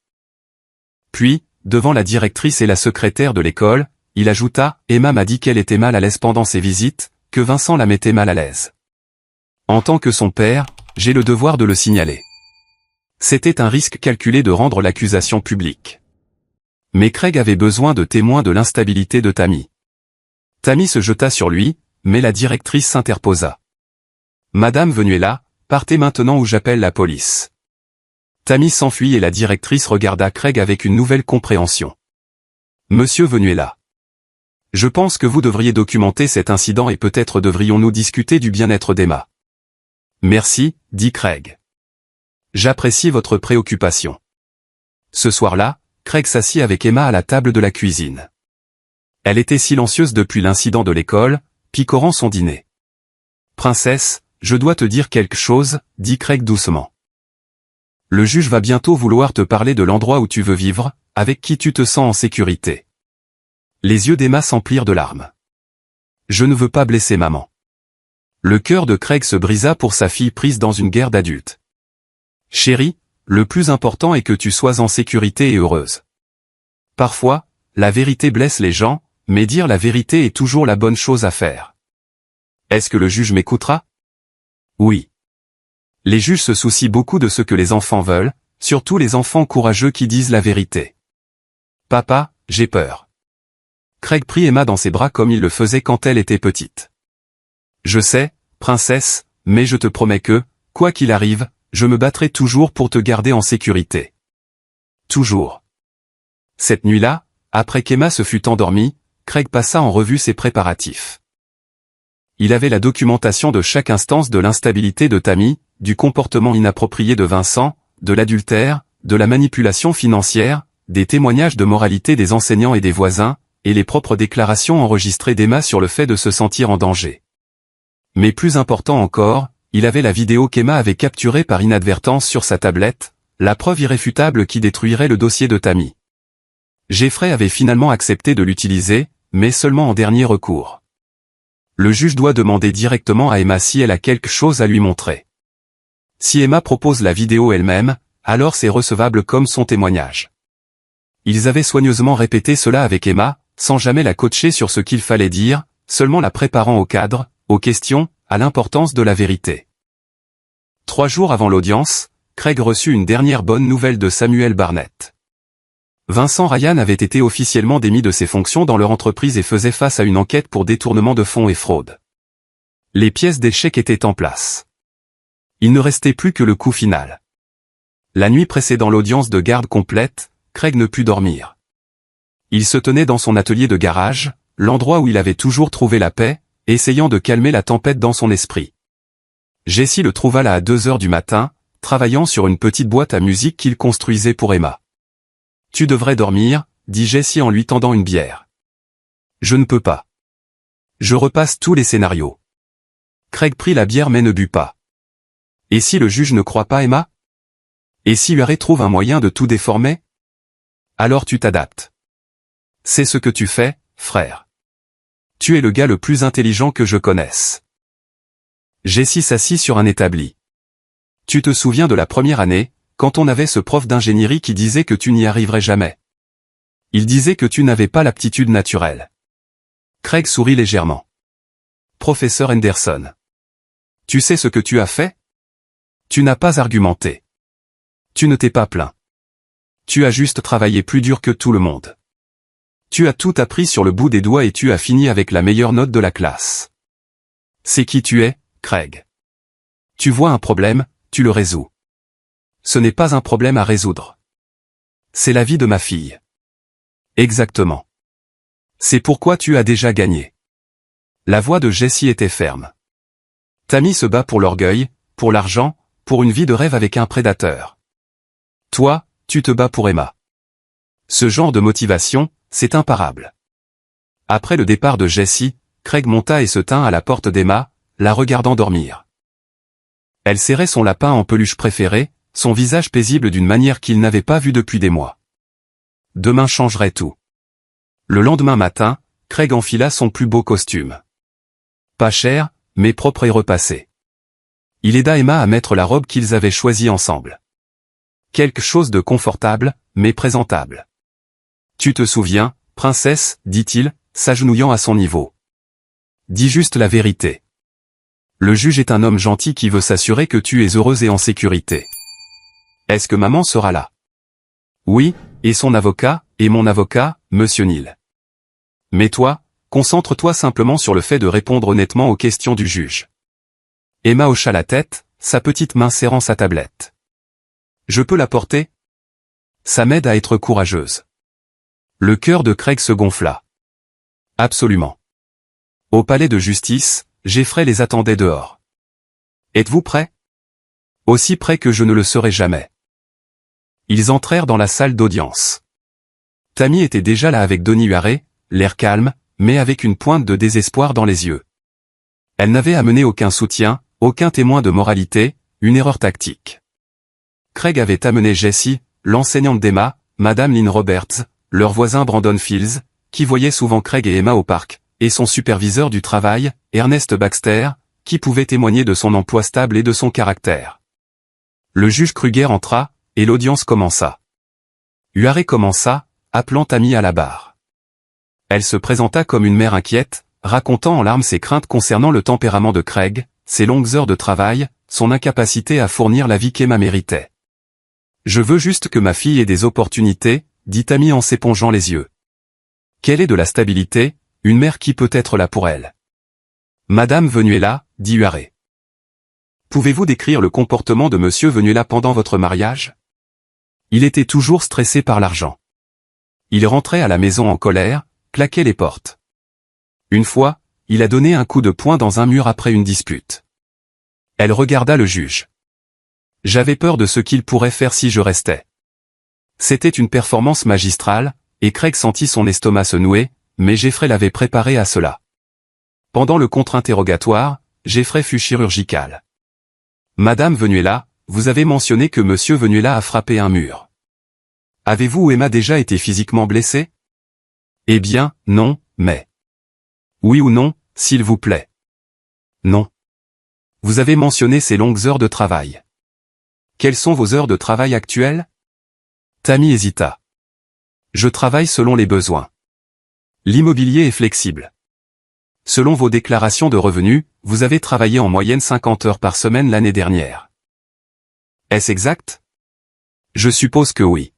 Puis, devant la directrice et la secrétaire de l'école, il ajouta, Emma m'a dit qu'elle était mal à l'aise pendant ses visites, que Vincent la mettait mal à l'aise. En tant que son père, j'ai le devoir de le signaler. C'était un risque calculé de rendre l'accusation publique. Mais Craig avait besoin de témoins de l'instabilité de Tammy. Tammy se jeta sur lui, mais la directrice s'interposa. Madame Venuela, partez maintenant ou j'appelle la police. Tammy s'enfuit et la directrice regarda Craig avec une nouvelle compréhension. Monsieur Venuela. Je pense que vous devriez documenter cet incident et peut-être devrions-nous discuter du bien-être d'Emma. Merci, dit Craig. J'apprécie votre préoccupation. Ce soir-là, Craig s'assit avec Emma à la table de la cuisine. Elle était silencieuse depuis l'incident de l'école, picorant son dîner. Princesse, je dois te dire quelque chose, dit Craig doucement. Le juge va bientôt vouloir te parler de l'endroit où tu veux vivre, avec qui tu te sens en sécurité. Les yeux d'Emma s'emplirent de larmes. Je ne veux pas blesser maman. Le cœur de Craig se brisa pour sa fille prise dans une guerre d'adultes. Chérie, le plus important est que tu sois en sécurité et heureuse. Parfois, la vérité blesse les gens, mais dire la vérité est toujours la bonne chose à faire. Est-ce que le juge m'écoutera? Oui. Les juges se soucient beaucoup de ce que les enfants veulent, surtout les enfants courageux qui disent la vérité. Papa, j'ai peur. Craig prit Emma dans ses bras comme il le faisait quand elle était petite. Je sais, princesse, mais je te promets que, quoi qu'il arrive, je me battrai toujours pour te garder en sécurité. Toujours. Cette nuit-là, après qu'Emma se fût endormie, Craig passa en revue ses préparatifs. Il avait la documentation de chaque instance de l'instabilité de Tammy, du comportement inapproprié de Vincent, de l'adultère, de la manipulation financière, des témoignages de moralité des enseignants et des voisins, et les propres déclarations enregistrées d'Emma sur le fait de se sentir en danger. Mais plus important encore, il avait la vidéo qu'Emma avait capturée par inadvertance sur sa tablette, la preuve irréfutable qui détruirait le dossier de Tammy. Jeffrey avait finalement accepté de l'utiliser, mais seulement en dernier recours. Le juge doit demander directement à Emma si elle a quelque chose à lui montrer. Si Emma propose la vidéo elle-même, alors c'est recevable comme son témoignage. Ils avaient soigneusement répété cela avec Emma, sans jamais la coacher sur ce qu'il fallait dire, seulement la préparant au cadre, aux questions, à l'importance de la vérité. 3 jours avant l'audience, Craig reçut une dernière bonne nouvelle de Samuel Barnett. Vincent Ryan avait été officiellement démis de ses fonctions dans leur entreprise et faisait face à une enquête pour détournement de fonds et fraude. Les pièces d'échecs étaient en place. Il ne restait plus que le coup final. La nuit précédant l'audience de garde complète, Craig ne put dormir. Il se tenait dans son atelier de garage, l'endroit où il avait toujours trouvé la paix, essayant de calmer la tempête dans son esprit. Jessie le trouva là à 2 heures du matin, travaillant sur une petite boîte à musique qu'il construisait pour Emma. « Tu devrais dormir, dit Jessie en lui tendant une bière. « Je ne peux pas. Je repasse tous les scénarios. » Craig prit la bière mais ne but pas. « Et si le juge ne croit pas Emma? Et si Harry trouve un moyen de tout déformer? Alors tu t'adaptes. C'est ce que tu fais, frère. Tu es le gars le plus intelligent que je connaisse. » Jessie s'assit sur un établi. « Tu te souviens de la première année, quand on avait ce prof d'ingénierie qui disait que tu n'y arriverais jamais? Il disait que tu n'avais pas l'aptitude naturelle. » Craig sourit légèrement. « Professeur Henderson. Tu sais ce que tu as fait? Tu n'as pas argumenté. Tu ne t'es pas plaint. Tu as juste travaillé plus dur que tout le monde. Tu as tout appris sur le bout des doigts et tu as fini avec la meilleure note de la classe. C'est qui tu es, Craig. Tu vois un problème, tu le résous. Ce n'est pas un problème à résoudre. C'est la vie de ma fille. Exactement. C'est pourquoi tu as déjà gagné. » La voix de Jessie était ferme. Tammy se bat pour l'orgueil, pour l'argent, pour une vie de rêve avec un prédateur. Toi, tu te bats pour Emma. Ce genre de motivation, c'est imparable. Après le départ de Jessie, Craig monta et se tint à la porte d'Emma, la regardant dormir. Elle serrait son lapin en peluche préféré, son visage paisible d'une manière qu'il n'avait pas vue depuis des mois. Demain changerait tout. Le lendemain matin, Craig enfila son plus beau costume. Pas cher, mais propre et repassé. Il aida Emma à mettre la robe qu'ils avaient choisie ensemble. Quelque chose de confortable, mais présentable. « Tu te souviens, princesse, dit-il, s'agenouillant à son niveau. Dis juste la vérité. Le juge est un homme gentil qui veut s'assurer que tu es heureuse et en sécurité. Est-ce que maman sera là? Oui, et son avocat, et mon avocat, Monsieur Neal. Mais toi, concentre-toi simplement sur le fait de répondre honnêtement aux questions du juge. Emma hocha la tête, sa petite main serrant sa tablette. Je peux la porter? Ça m'aide à être courageuse. Le cœur de Craig se gonfla. Absolument. Au palais de justice, Jeffrey les attendait dehors. Êtes-vous prêts? Aussi prêts que je ne le serai jamais. Ils entrèrent dans la salle d'audience. Tammy était déjà là avec Donnie Huarey, l'air calme, mais avec une pointe de désespoir dans les yeux. Elle n'avait amené aucun soutien, aucun témoin de moralité, une erreur tactique. Craig avait amené Jessie, l'enseignante d'Emma, Madame Lynn Roberts, leur voisin Brandon Fields, qui voyait souvent Craig et Emma au parc, et son superviseur du travail, Ernest Baxter, qui pouvait témoigner de son emploi stable et de son caractère. Le juge Kruger entra, et l'audience commença. Huarey commença, appelant Tammy à la barre. Elle se présenta comme une mère inquiète, racontant en larmes ses craintes concernant le tempérament de Craig, ses longues heures de travail, son incapacité à fournir la vie qu'Emma méritait. « Je veux juste que ma fille ait des opportunités », dit Tammy en s'épongeant les yeux. « Quelle est de la stabilité, une mère qui peut être là pour elle ?»« Madame Venuela, » dit Huarey. « Pouvez-vous décrire le comportement de Monsieur Venuela pendant votre mariage ? Il était toujours stressé par l'argent. Il rentrait à la maison en colère, claquait les portes. Une fois, il a donné un coup de poing dans un mur après une dispute. Elle regarda le juge. J'avais peur de ce qu'il pourrait faire si je restais. C'était une performance magistrale, et Craig sentit son estomac se nouer, mais Jeffrey l'avait préparé à cela. Pendant le contre-interrogatoire, Jeffrey fut chirurgical. Madame Venuela, vous avez mentionné que Monsieur Venuela a frappé un mur. Avez-vous ou Emma déjà été physiquement blessés? Eh bien, non, mais... Oui ou non, s'il vous plaît? Non. Vous avez mentionné ces longues heures de travail. Quelles sont vos heures de travail actuelles? Tammy hésita. Je travaille selon les besoins. L'immobilier est flexible. Selon vos déclarations de revenus, vous avez travaillé en moyenne 50 heures par semaine l'année dernière. Est-ce exact? Je suppose que oui.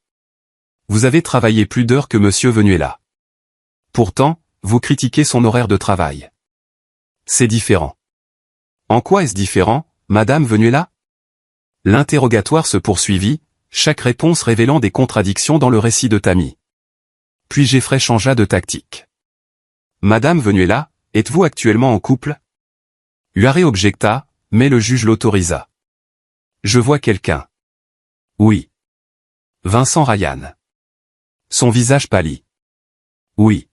Vous avez travaillé plus d'heures que Monsieur Venuela. Pourtant, vous critiquez son horaire de travail. C'est différent. En quoi est-ce différent, Madame Venuela? L'interrogatoire se poursuivit, chaque réponse révélant des contradictions dans le récit de Tammy. Puis Jeffrey changea de tactique. Madame Venuela, êtes-vous actuellement en couple? Huarey objecta, mais le juge l'autorisa. Je vois quelqu'un. Oui. Vincent Ryan. Son visage pâlit. Oui.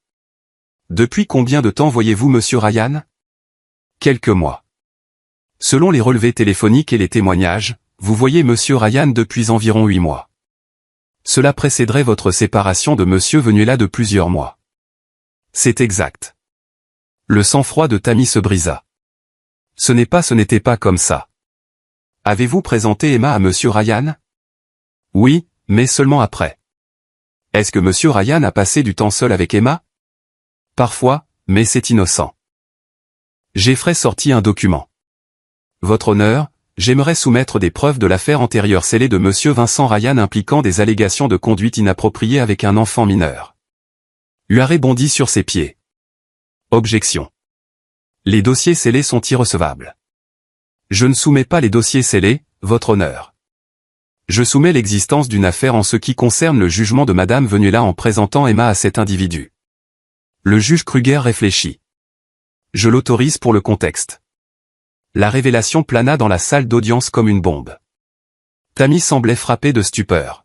Depuis combien de temps voyez-vous Monsieur Ryan? Quelques mois. Selon les relevés téléphoniques et les témoignages, vous voyez Monsieur Ryan depuis environ 8 mois. Cela précéderait votre séparation de Monsieur Venuela de plusieurs mois. C'est exact. Le sang-froid de Tammy se brisa. Ce n'était pas comme ça. Avez-vous présenté Emma à Monsieur Ryan? Oui, mais seulement après. Est-ce que Monsieur Ryan a passé du temps seul avec Emma? Parfois, mais c'est innocent. Jeffrey sortit un document. Votre honneur, j'aimerais soumettre des preuves de l'affaire antérieure scellée de Monsieur Vincent Ryan impliquant des allégations de conduite inappropriée avec un enfant mineur. Huarey bondit sur ses pieds. Objection. Les dossiers scellés sont irrecevables. Je ne soumets pas les dossiers scellés, votre honneur. Je soumets l'existence d'une affaire en ce qui concerne le jugement de Madame Venuela en présentant Emma à cet individu. Le juge Kruger réfléchit. Je l'autorise pour le contexte. La révélation plana dans la salle d'audience comme une bombe. Tammy semblait frappée de stupeur.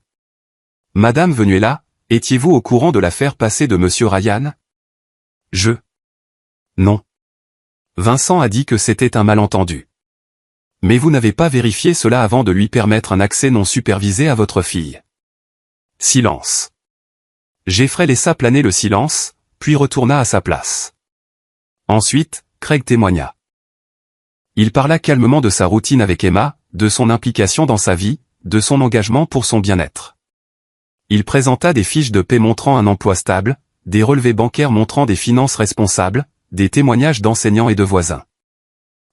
Madame Venuela, étiez-vous au courant de l'affaire passée de Monsieur Ryan? Non. Vincent a dit que c'était un malentendu. Mais vous n'avez pas vérifié cela avant de lui permettre un accès non supervisé à votre fille. Silence. Jeffrey laissa planer le silence, puis retourna à sa place. Ensuite, Craig témoigna. Il parla calmement de sa routine avec Emma, de son implication dans sa vie, de son engagement pour son bien-être. Il présenta des fiches de paie montrant un emploi stable, des relevés bancaires montrant des finances responsables, des témoignages d'enseignants et de voisins.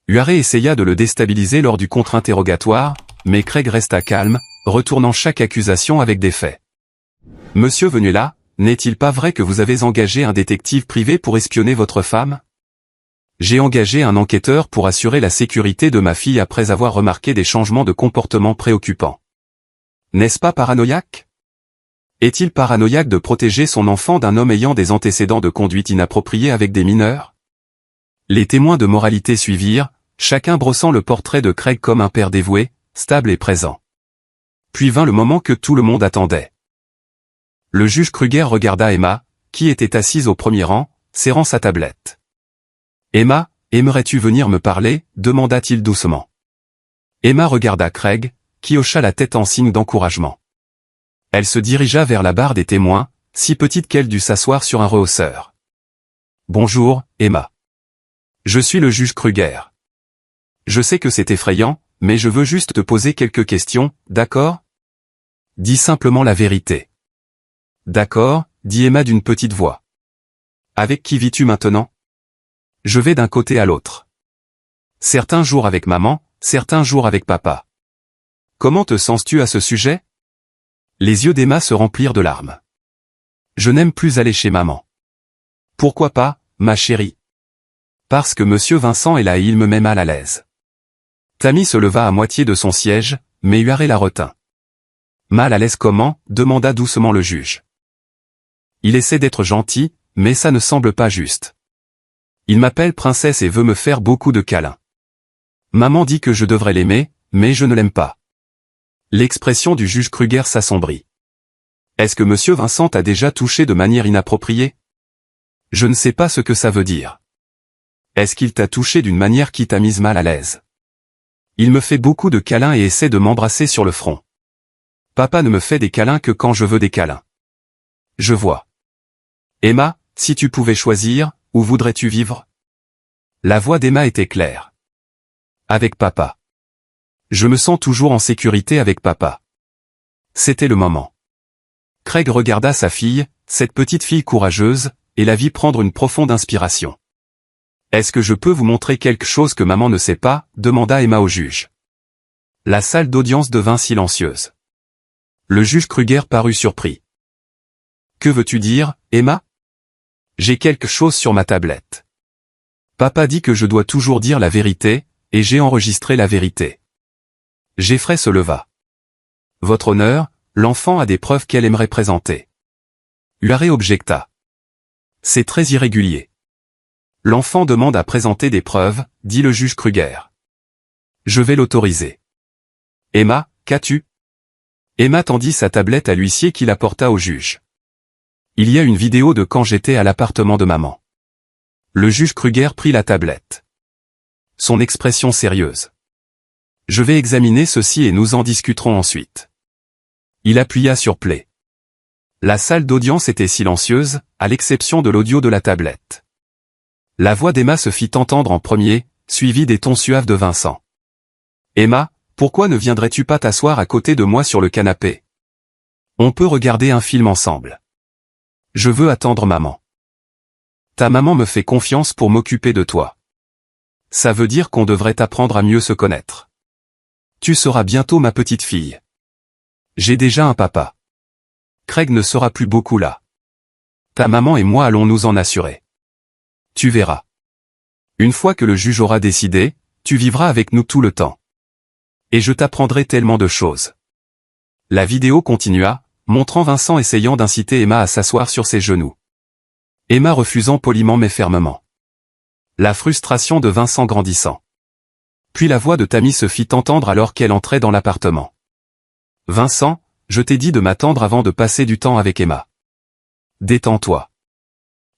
Huaré essaya de le déstabiliser lors du contre-interrogatoire, mais Craig resta calme, retournant chaque accusation avec des faits. « Monsieur Venuela, n'est-il pas vrai que vous avez engagé un détective privé pour espionner votre femme ? J'ai engagé un enquêteur pour assurer la sécurité de ma fille après avoir remarqué des changements de comportement préoccupants. N'est-ce pas paranoïaque ? Est-il paranoïaque de protéger son enfant d'un homme ayant des antécédents de conduite inappropriée avec des mineurs ? » Les témoins de moralité suivirent, chacun brossant le portrait de Craig comme un père dévoué, stable et présent. Puis vint le moment que tout le monde attendait. Le juge Kruger regarda Emma, qui était assise au premier rang, serrant sa tablette. « Emma, aimerais-tu venir me parler ?» demanda-t-il doucement. Emma regarda Craig, qui hocha la tête en signe d'encouragement. Elle se dirigea vers la barre des témoins, si petite qu'elle dut s'asseoir sur un rehausseur. « Bonjour, Emma. Je suis le juge Kruger. Je sais que c'est effrayant, mais je veux juste te poser quelques questions, d'accord ? Dis simplement la vérité. » « D'accord, » dit Emma d'une petite voix. « Avec qui vis-tu maintenant ? » « Je vais d'un côté à l'autre. Certains jours avec maman, certains jours avec papa. Comment te sens-tu à ce sujet ? » Les yeux d'Emma se remplirent de larmes. « Je n'aime plus aller chez maman. »« Pourquoi pas, ma chérie ? » ?»« Parce que Monsieur Vincent est là et il me met mal à l'aise. » Tammy se leva à moitié de son siège, mais Huaré la retint. « Mal à l'aise comment ? » demanda doucement le juge. « Il essaie d'être gentil, mais ça ne semble pas juste. Il m'appelle princesse et veut me faire beaucoup de câlins. Maman dit que je devrais l'aimer, mais je ne l'aime pas. » L'expression du juge Kruger s'assombrit. « Est-ce que Monsieur Vincent t'a déjà touché de manière inappropriée ? Je ne sais pas ce que ça veut dire. Est-ce qu'il t'a touché d'une manière qui t'a mise mal à l'aise ? Il me fait beaucoup de câlins et essaie de m'embrasser sur le front. Papa ne me fait des câlins que quand je veux des câlins. Je vois. Emma, si tu pouvais choisir, où voudrais-tu vivre ? » La voix d'Emma était claire. « Avec papa. Je me sens toujours en sécurité avec papa. » C'était le moment. Craig regarda sa fille, cette petite fille courageuse, et la vit prendre une profonde inspiration. « Est-ce que je peux vous montrer quelque chose que maman ne sait pas ? » demanda Emma au juge. La salle d'audience devint silencieuse. Le juge Kruger parut surpris. « Que veux-tu dire, Emma ? » « J'ai quelque chose sur ma tablette. Papa dit que je dois toujours dire la vérité, et j'ai enregistré la vérité. » Jeffrey se leva. « Votre honneur, l'enfant a des preuves qu'elle aimerait présenter. » Huaré objecta. « C'est très irrégulier. L'enfant demande à présenter des preuves, » dit le juge Kruger. « Je vais l'autoriser. »« Emma, qu'as-tu » Emma tendit sa tablette à l'huissier qui la porta au juge. « Il y a une vidéo de quand j'étais à l'appartement de maman. » Le juge Kruger prit la tablette. Son expression sérieuse. « Je vais examiner ceci et nous en discuterons ensuite. » Il appuya sur play. La salle d'audience était silencieuse, à l'exception de l'audio de la tablette. La voix d'Emma se fit entendre en premier, suivie des tons suaves de Vincent. « Emma, pourquoi ne viendrais-tu pas t'asseoir à côté de moi sur le canapé ? On peut regarder un film ensemble. Je veux attendre maman. Ta maman me fait confiance pour m'occuper de toi. Ça veut dire qu'on devrait apprendre à mieux se connaître. Tu seras bientôt ma petite fille. J'ai déjà un papa. Craig ne sera plus beaucoup là. Ta maman et moi allons nous en assurer. Tu verras. Une fois que le juge aura décidé, tu vivras avec nous tout le temps. Et je t'apprendrai tellement de choses. » La vidéo continua, montrant Vincent essayant d'inciter Emma à s'asseoir sur ses genoux. Emma refusant poliment mais fermement. La frustration de Vincent grandissant. Puis la voix de Tammy se fit entendre alors qu'elle entrait dans l'appartement. « Vincent, je t'ai dit de m'attendre avant de passer du temps avec Emma. Détends-toi.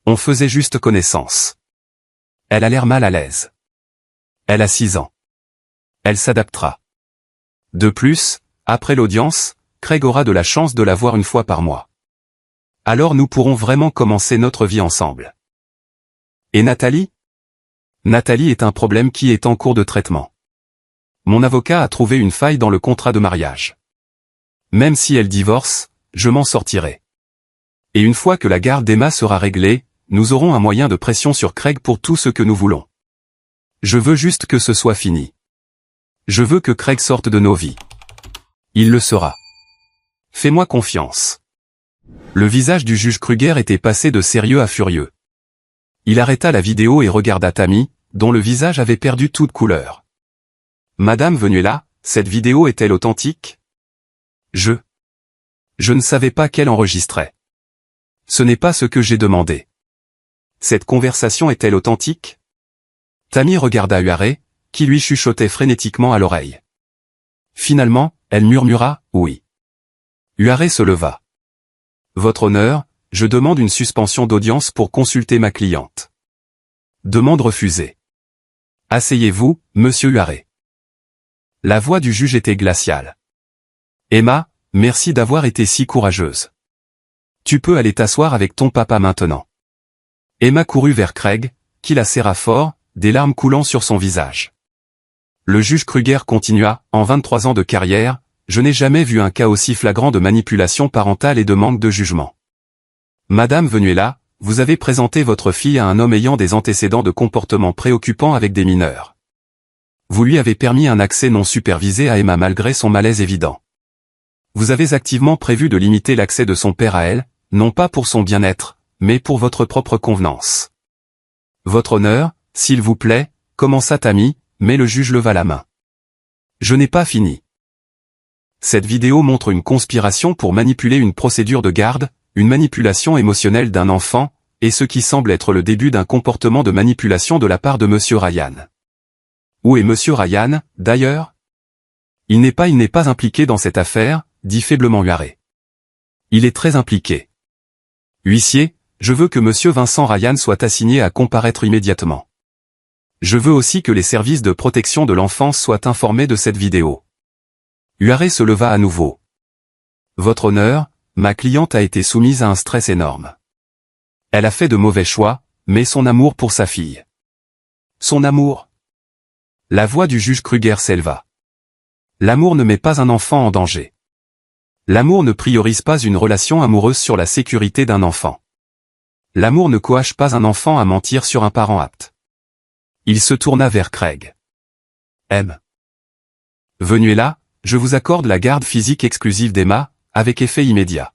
On faisait juste connaissance. Elle a l'air mal à l'aise. Elle a 6 ans. Elle s'adaptera. De plus, après l'audience, Craig aura de la chance de la voir une fois par mois. Alors nous pourrons vraiment commencer notre vie ensemble. Et Nathalie ? Nathalie est un problème qui est en cours de traitement. Mon avocat a trouvé une faille dans le contrat de mariage. Même si elle divorce, je m'en sortirai. Et une fois que la garde d'Emma sera réglée, nous aurons un moyen de pression sur Craig pour tout ce que nous voulons. Je veux juste que ce soit fini. Je veux que Craig sorte de nos vies. Il le sera. Fais-moi confiance. Le visage du juge Kruger était passé de sérieux à furieux. Il arrêta la vidéo et regarda Tammy, dont le visage avait perdu toute couleur. Madame Venuela, cette vidéo est-elle authentique? Je ne savais pas qu'elle enregistrait. Ce n'est pas ce que j'ai demandé. Cette conversation est-elle authentique? Tammy regarda Uare, qui lui chuchotait frénétiquement à l'oreille. Finalement, elle murmura « oui ». Uare se leva. « Votre honneur, je demande une suspension d'audience pour consulter ma cliente. » Demande refusée. « Asseyez-vous, monsieur Uare. » La voix du juge était glaciale. « Emma, merci d'avoir été si courageuse. Tu peux aller t'asseoir avec ton papa maintenant. » Emma courut vers Craig, qui la serra fort, des larmes coulant sur son visage. Le juge Kruger continua, « En 23 ans de carrière, je n'ai jamais vu un cas aussi flagrant de manipulation parentale et de manque de jugement. Madame Venuela, vous avez présenté votre fille à un homme ayant des antécédents de comportement préoccupants avec des mineurs. Vous lui avez permis un accès non supervisé à Emma malgré son malaise évident. Vous avez activement prévu de limiter l'accès de son père à elle, non pas pour son bien-être, mais pour votre propre convenance. Votre honneur, s'il vous plaît, commença Tammy, mais le juge leva la main. Je n'ai pas fini. Cette vidéo montre une conspiration pour manipuler une procédure de garde, une manipulation émotionnelle d'un enfant, et ce qui semble être le début d'un comportement de manipulation de la part de Monsieur Ryan. Où est Monsieur Ryan, d'ailleurs? Il n'est pas impliqué dans cette affaire, dit faiblement Uare. Il est très impliqué. Huissier, je veux que Monsieur Vincent Ryan soit assigné à comparaître immédiatement. Je veux aussi que les services de protection de l'enfance soient informés de cette vidéo. Uare se leva à nouveau. Votre honneur, ma cliente a été soumise à un stress énorme. Elle a fait de mauvais choix, mais son amour pour sa fille. Son amour. La voix du juge Kruger s'éleva. L'amour ne met pas un enfant en danger. L'amour ne priorise pas une relation amoureuse sur la sécurité d'un enfant. L'amour ne coache pas un enfant à mentir sur un parent apte. Il se tourna vers Craig. M. Venuela, je vous accorde la garde physique exclusive d'Emma, avec effet immédiat.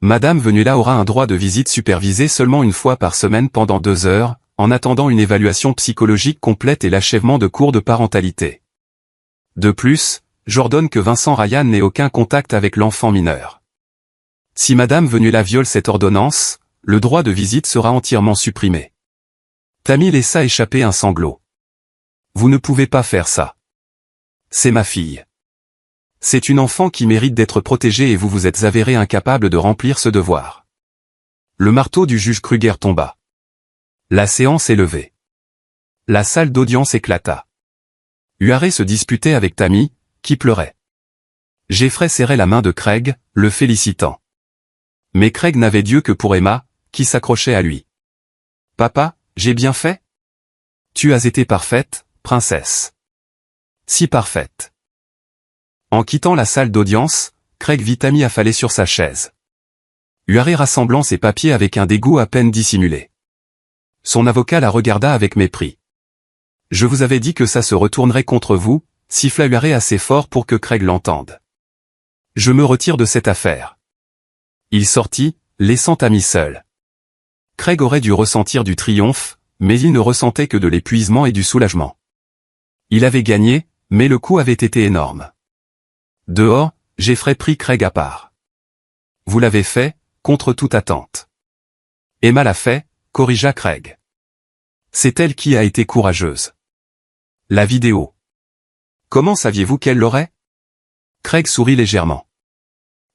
Madame Venuela aura un droit de visite supervisée seulement une fois par semaine pendant 2 heures, en attendant une évaluation psychologique complète et l'achèvement de cours de parentalité. De plus, j'ordonne que Vincent Ryan n'ait aucun contact avec l'enfant mineur. Si Madame Venuela viole cette ordonnance, le droit de visite sera entièrement supprimé. Tammy laissa échapper un sanglot. Vous ne pouvez pas faire ça. C'est ma fille. C'est une enfant qui mérite d'être protégée et vous vous êtes avéré incapable de remplir ce devoir. Le marteau du juge Kruger tomba. La séance est levée. La salle d'audience éclata. Uare se disputait avec Tammy, qui pleurait. Jeffrey serrait la main de Craig, le félicitant. Mais Craig n'avait d'yeux que pour Emma, qui s'accrochait à lui. Papa, j'ai bien fait? Tu as été parfaite, princesse. Si parfaite. En quittant la salle d'audience, Craig vit Tammy affalée sur sa chaise. Uare rassemblant ses papiers avec un dégoût à peine dissimulé. Son avocat la regarda avec mépris. Je vous avais dit que ça se retournerait contre vous, siffla Uare assez fort pour que Craig l'entende. Je me retire de cette affaire. Il sortit, laissant Tammy seule. Craig aurait dû ressentir du triomphe, mais il ne ressentait que de l'épuisement et du soulagement. Il avait gagné, mais le coup avait été énorme. Dehors, Jeffrey prit Craig à part. Vous l'avez fait, contre toute attente. Emma l'a fait, corrigea Craig. C'est elle qui a été courageuse. La vidéo. Comment saviez-vous qu'elle l'aurait? Craig sourit légèrement.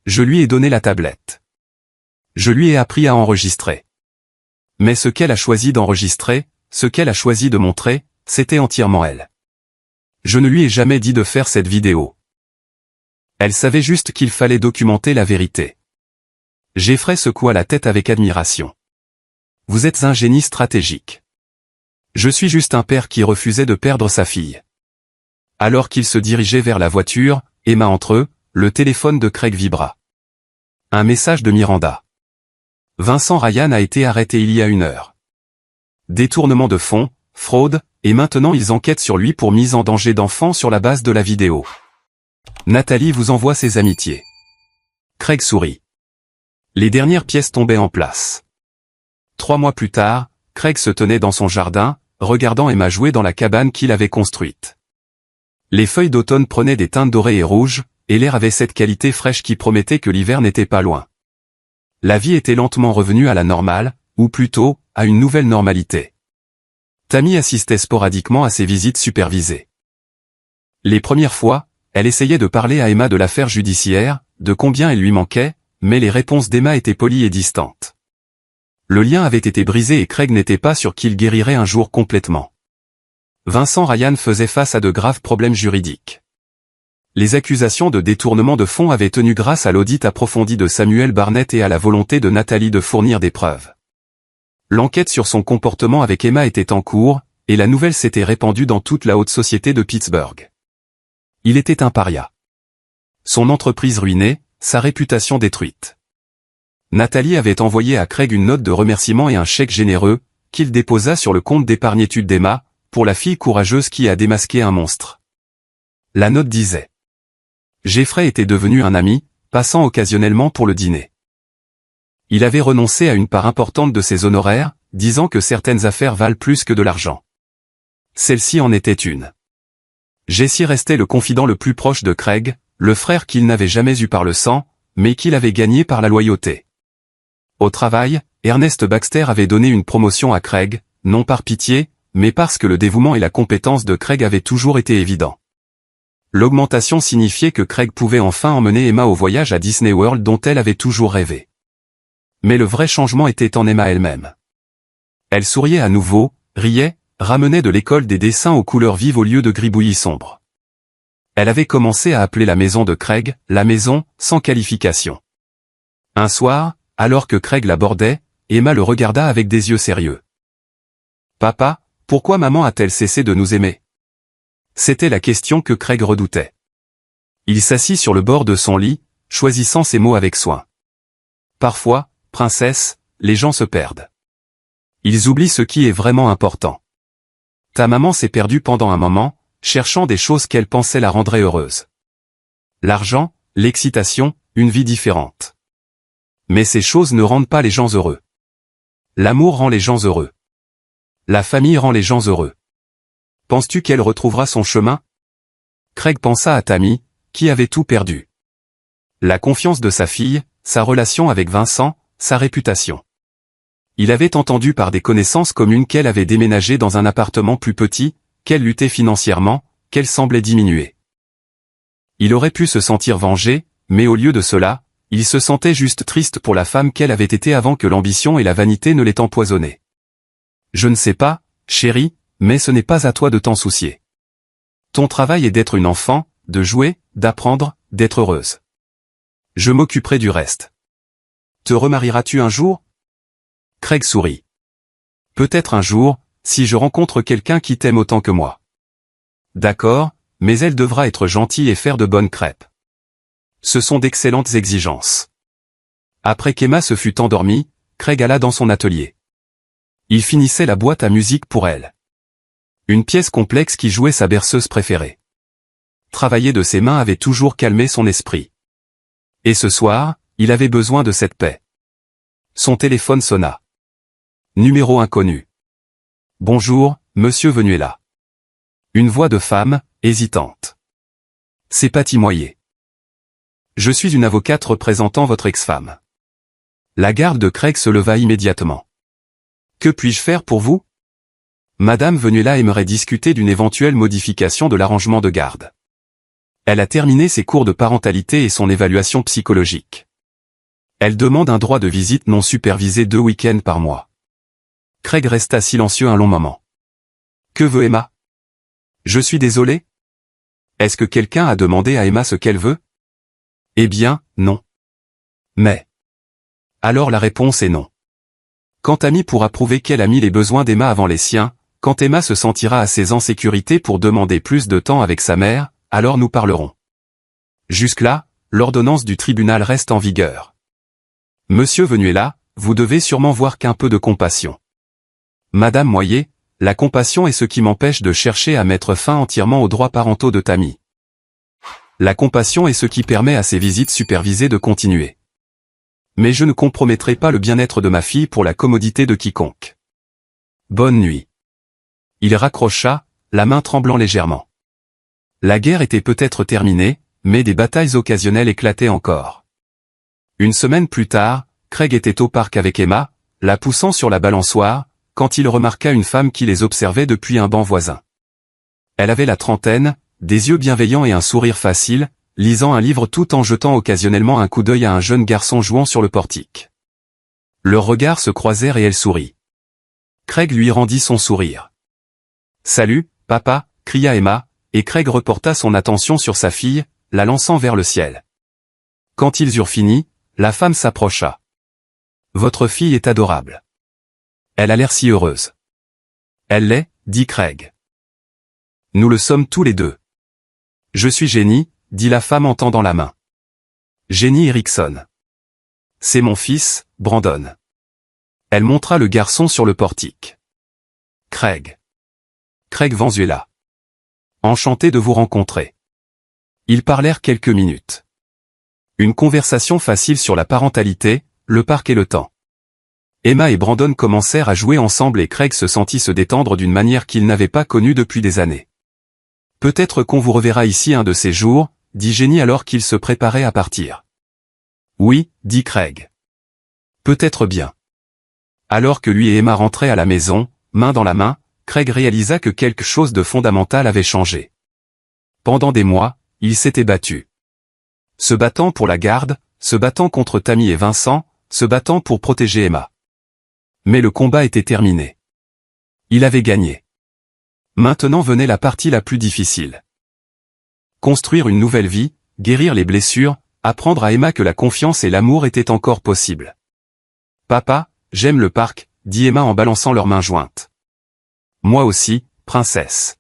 Je lui ai donné la tablette. Je lui ai appris à enregistrer. Mais ce qu'elle a choisi d'enregistrer, ce qu'elle a choisi de montrer, c'était entièrement elle. Je ne lui ai jamais dit de faire cette vidéo. Elle savait juste qu'il fallait documenter la vérité. Jeffrey secoua la tête avec admiration. Vous êtes un génie stratégique. Je suis juste un père qui refusait de perdre sa fille. Alors qu'il se dirigeait vers la voiture, Emma entre eux, le téléphone de Craig vibra. Un message de Miranda. Vincent Ryan a été arrêté il y a 1 heure. Détournement de fonds, fraude, et maintenant ils enquêtent sur lui pour mise en danger d'enfant sur la base de la vidéo. Nathalie vous envoie ses amitiés. Craig sourit. Les dernières pièces tombaient en place. 3 mois plus tard, Craig se tenait dans son jardin, regardant Emma jouer dans la cabane qu'il avait construite. Les feuilles d'automne prenaient des teintes dorées et rouges, et l'air avait cette qualité fraîche qui promettait que l'hiver n'était pas loin. La vie était lentement revenue à la normale, ou plutôt, à une nouvelle normalité. Tammy assistait sporadiquement à ses visites supervisées. Les premières fois, elle essayait de parler à Emma de l'affaire judiciaire, de combien elle lui manquait, mais les réponses d'Emma étaient polies et distantes. Le lien avait été brisé et Craig n'était pas sûr qu'il guérirait un jour complètement. Vincent Ryan faisait face à de graves problèmes juridiques. Les accusations de détournement de fonds avaient tenu grâce à l'audit approfondi de Samuel Barnett et à la volonté de Nathalie de fournir des preuves. L'enquête sur son comportement avec Emma était en cours, et la nouvelle s'était répandue dans toute la haute société de Pittsburgh. Il était un paria. Son entreprise ruinée, sa réputation détruite. Nathalie avait envoyé à Craig une note de remerciement et un chèque généreux, qu'il déposa sur le compte d'épargne études d'Emma, pour la fille courageuse qui a démasqué un monstre. La note disait: Jeffrey était devenu un ami, passant occasionnellement pour le dîner. Il avait renoncé à une part importante de ses honoraires, disant que certaines affaires valent plus que de l'argent. Celle-ci en était une. Jesse restait le confident le plus proche de Craig, le frère qu'il n'avait jamais eu par le sang, mais qu'il avait gagné par la loyauté. Au travail, Ernest Baxter avait donné une promotion à Craig, non par pitié, mais parce que le dévouement et la compétence de Craig avaient toujours été évidents. L'augmentation signifiait que Craig pouvait enfin emmener Emma au voyage à Disney World dont elle avait toujours rêvé. Mais le vrai changement était en Emma elle-même. Elle souriait à nouveau, riait, ramenait de l'école des dessins aux couleurs vives au lieu de gribouillis sombres. Elle avait commencé à appeler la maison de Craig, la maison, sans qualification. Un soir, alors que Craig l'abordait, Emma le regarda avec des yeux sérieux. « Papa, pourquoi maman a-t-elle cessé de nous aimer ?» C'était la question que Craig redoutait. Il s'assit sur le bord de son lit, choisissant ses mots avec soin. Parfois, princesse, les gens se perdent. Ils oublient ce qui est vraiment important. Ta maman s'est perdue pendant un moment, cherchant des choses qu'elle pensait la rendraient heureuse. L'argent, l'excitation, une vie différente. Mais ces choses ne rendent pas les gens heureux. L'amour rend les gens heureux. La famille rend les gens heureux. Penses-tu qu'elle retrouvera son chemin? Craig pensa à Tammy, qui avait tout perdu. La confiance de sa fille, sa relation avec Vincent, sa réputation. Il avait entendu par des connaissances communes qu'elle avait déménagé dans un appartement plus petit, qu'elle luttait financièrement, qu'elle semblait diminuer. Il aurait pu se sentir vengé, mais au lieu de cela, il se sentait juste triste pour la femme qu'elle avait été avant que l'ambition et la vanité ne l'aient empoisonnée. Je ne sais pas, chérie, mais ce n'est pas à toi de t'en soucier. Ton travail est d'être une enfant, de jouer, d'apprendre, d'être heureuse. Je m'occuperai du reste. Te remarieras-tu un jour? Craig sourit. Peut-être un jour, si je rencontre quelqu'un qui t'aime autant que moi. D'accord, mais elle devra être gentille et faire de bonnes crêpes. Ce sont d'excellentes exigences. Après qu'Emma se fut endormie, Craig alla dans son atelier. Il finissait la boîte à musique pour elle. Une pièce complexe qui jouait sa berceuse préférée. Travailler de ses mains avait toujours calmé son esprit. Et ce soir, il avait besoin de cette paix. Son téléphone sonna. Numéro inconnu. Bonjour, monsieur Venuela. Une voix de femme, hésitante. C'est Patty Moyer. Je suis une avocate représentant votre ex-femme. La garde de Craig se leva immédiatement. Que puis-je faire pour vous? Madame Venuela aimerait discuter d'une éventuelle modification de l'arrangement de garde. Elle a terminé ses cours de parentalité et son évaluation psychologique. Elle demande un droit de visite non supervisé 2 week-ends par mois. Craig resta silencieux un long moment. Que veut Emma? Je suis désolé. Est-ce que quelqu'un a demandé à Emma ce qu'elle veut? Eh bien, non. Mais. Alors la réponse est non. Quand Tammy pourra prouver qu'elle a mis les besoins d'Emma avant les siens, quand Emma se sentira assez en sécurité pour demander plus de temps avec sa mère, alors nous parlerons. Jusque-là, l'ordonnance du tribunal reste en vigueur. Monsieur Venuela, vous devez sûrement voir qu'un peu de compassion. Madame Moyer, la compassion est ce qui m'empêche de chercher à mettre fin entièrement aux droits parentaux de Tammy. La compassion est ce qui permet à ces visites supervisées de continuer. Mais je ne compromettrai pas le bien-être de ma fille pour la commodité de quiconque. Bonne nuit. Il raccrocha, la main tremblant légèrement. La guerre était peut-être terminée, mais des batailles occasionnelles éclataient encore. Une semaine plus tard, Craig était au parc avec Emma, la poussant sur la balançoire, quand il remarqua une femme qui les observait depuis un banc voisin. Elle avait la trentaine, des yeux bienveillants et un sourire facile, lisant un livre tout en jetant occasionnellement un coup d'œil à un jeune garçon jouant sur le portique. Leurs regards se croisèrent et elle sourit. Craig lui rendit son sourire. « Salut, papa !» cria Emma, et Craig reporta son attention sur sa fille, la lançant vers le ciel. Quand ils eurent fini, la femme s'approcha. « Votre fille est adorable. Elle a l'air si heureuse. »« Elle l'est, » dit Craig. « Nous le sommes tous les deux. »« Je suis Jenny, » dit la femme en tendant la main. « Jenny Erickson. »« C'est mon fils, Brandon. » Elle montra le garçon sur le portique. « Craig. Craig Vanzuela. Enchanté de vous rencontrer. » Ils parlèrent quelques minutes. Une conversation facile sur la parentalité, le parc et le temps. Emma et Brandon commencèrent à jouer ensemble et Craig se sentit se détendre d'une manière qu'il n'avait pas connue depuis des années. « Peut-être qu'on vous reverra ici un de ces jours, » dit Jenny alors qu'il se préparait à partir. « Oui, » dit Craig. « Peut-être bien. » Alors que lui et Emma rentraient à la maison, main dans la main, Craig réalisa que quelque chose de fondamental avait changé. Pendant des mois, il s'était battu. Se battant pour la garde, se battant contre Tammy et Vincent, se battant pour protéger Emma. Mais le combat était terminé. Il avait gagné. Maintenant venait la partie la plus difficile. Construire une nouvelle vie, guérir les blessures, apprendre à Emma que la confiance et l'amour étaient encore possibles. « Papa, j'aime le parc », dit Emma en balançant leurs mains jointes. « Moi aussi, princesse.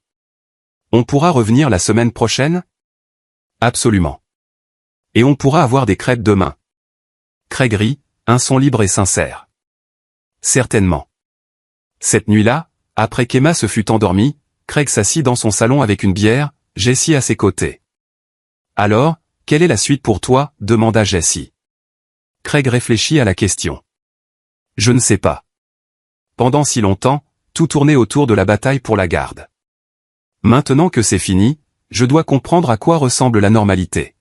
On pourra revenir la semaine prochaine ? » Absolument. Et on pourra avoir des crêpes demain. Craig rit, un son libre et sincère. Certainement. Cette nuit-là, après qu'Emma se fût endormie, Craig s'assit dans son salon avec une bière, Jessie à ses côtés. « Alors, quelle est la suite pour toi ?» demanda Jessie. Craig réfléchit à la question. « Je ne sais pas. Pendant si longtemps, tout tournait autour de la bataille pour la garde. Maintenant que c'est fini, je dois comprendre à quoi ressemble la normalité.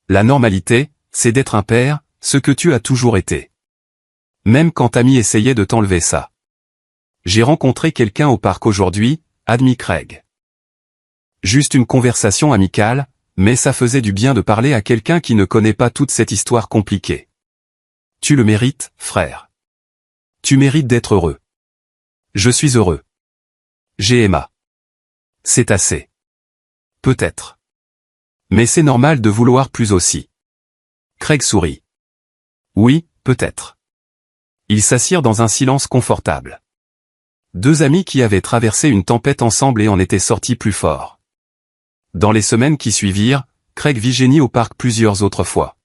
La normalité, c'est d'être un père, ce que tu as toujours été. Même quand Tammy essayait de t'enlever ça. J'ai rencontré quelqu'un au parc aujourd'hui, admit Craig. Juste une conversation amicale, mais ça faisait du bien de parler à quelqu'un qui ne connaît pas toute cette histoire compliquée. Tu le mérites, frère. Tu mérites d'être heureux. Je suis heureux. J'ai Emma. C'est assez. Peut-être. Mais c'est normal de vouloir plus aussi. Craig sourit. Oui, peut-être. Ils s'assirent dans un silence confortable. Deux amis qui avaient traversé une tempête ensemble et en étaient sortis plus forts. Dans les semaines qui suivirent, Craig vit Jenny au parc plusieurs autres fois.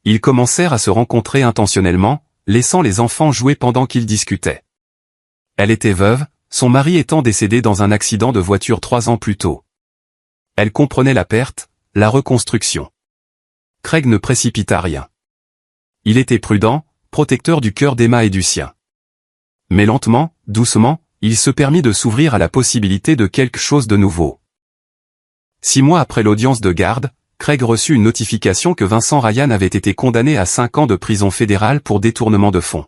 Ils commencèrent à se rencontrer intentionnellement, laissant les enfants jouer pendant qu'ils discutaient. Elle était veuve, son mari étant décédé dans un accident de voiture 3 ans plus tôt. Elle comprenait la perte, la reconstruction. Craig ne précipita rien. Il était prudent, protecteur du cœur d'Emma et du sien. Mais lentement, doucement, il se permit de s'ouvrir à la possibilité de quelque chose de nouveau. 6 mois après l'audience de garde, Craig reçut une notification que Vincent Ryan avait été condamné à 5 ans de prison fédérale pour détournement de fonds.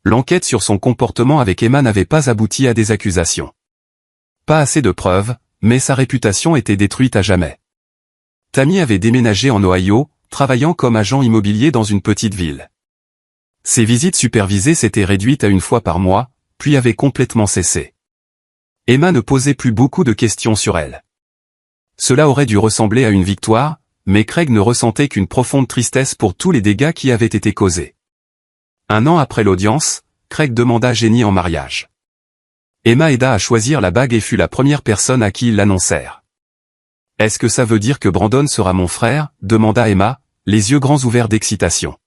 L'enquête sur son comportement avec Emma n'avait pas abouti à des accusations. Pas assez de preuves, mais sa réputation était détruite à jamais. Tammy avait déménagé en Ohio, travaillant comme agent immobilier dans une petite ville. Ses visites supervisées s'étaient réduites à 1 fois par mois, puis avaient complètement cessé. Emma ne posait plus beaucoup de questions sur elle. Cela aurait dû ressembler à une victoire, mais Craig ne ressentait qu'une profonde tristesse pour tous les dégâts qui avaient été causés. 1 an après l'audience, Craig demanda Jenny en mariage. Emma aida à choisir la bague et fut la première personne à qui ils l'annoncèrent. « Est-ce que ça veut dire que Brandon sera mon frère ?» demanda Emma, les yeux grands ouverts d'excitation.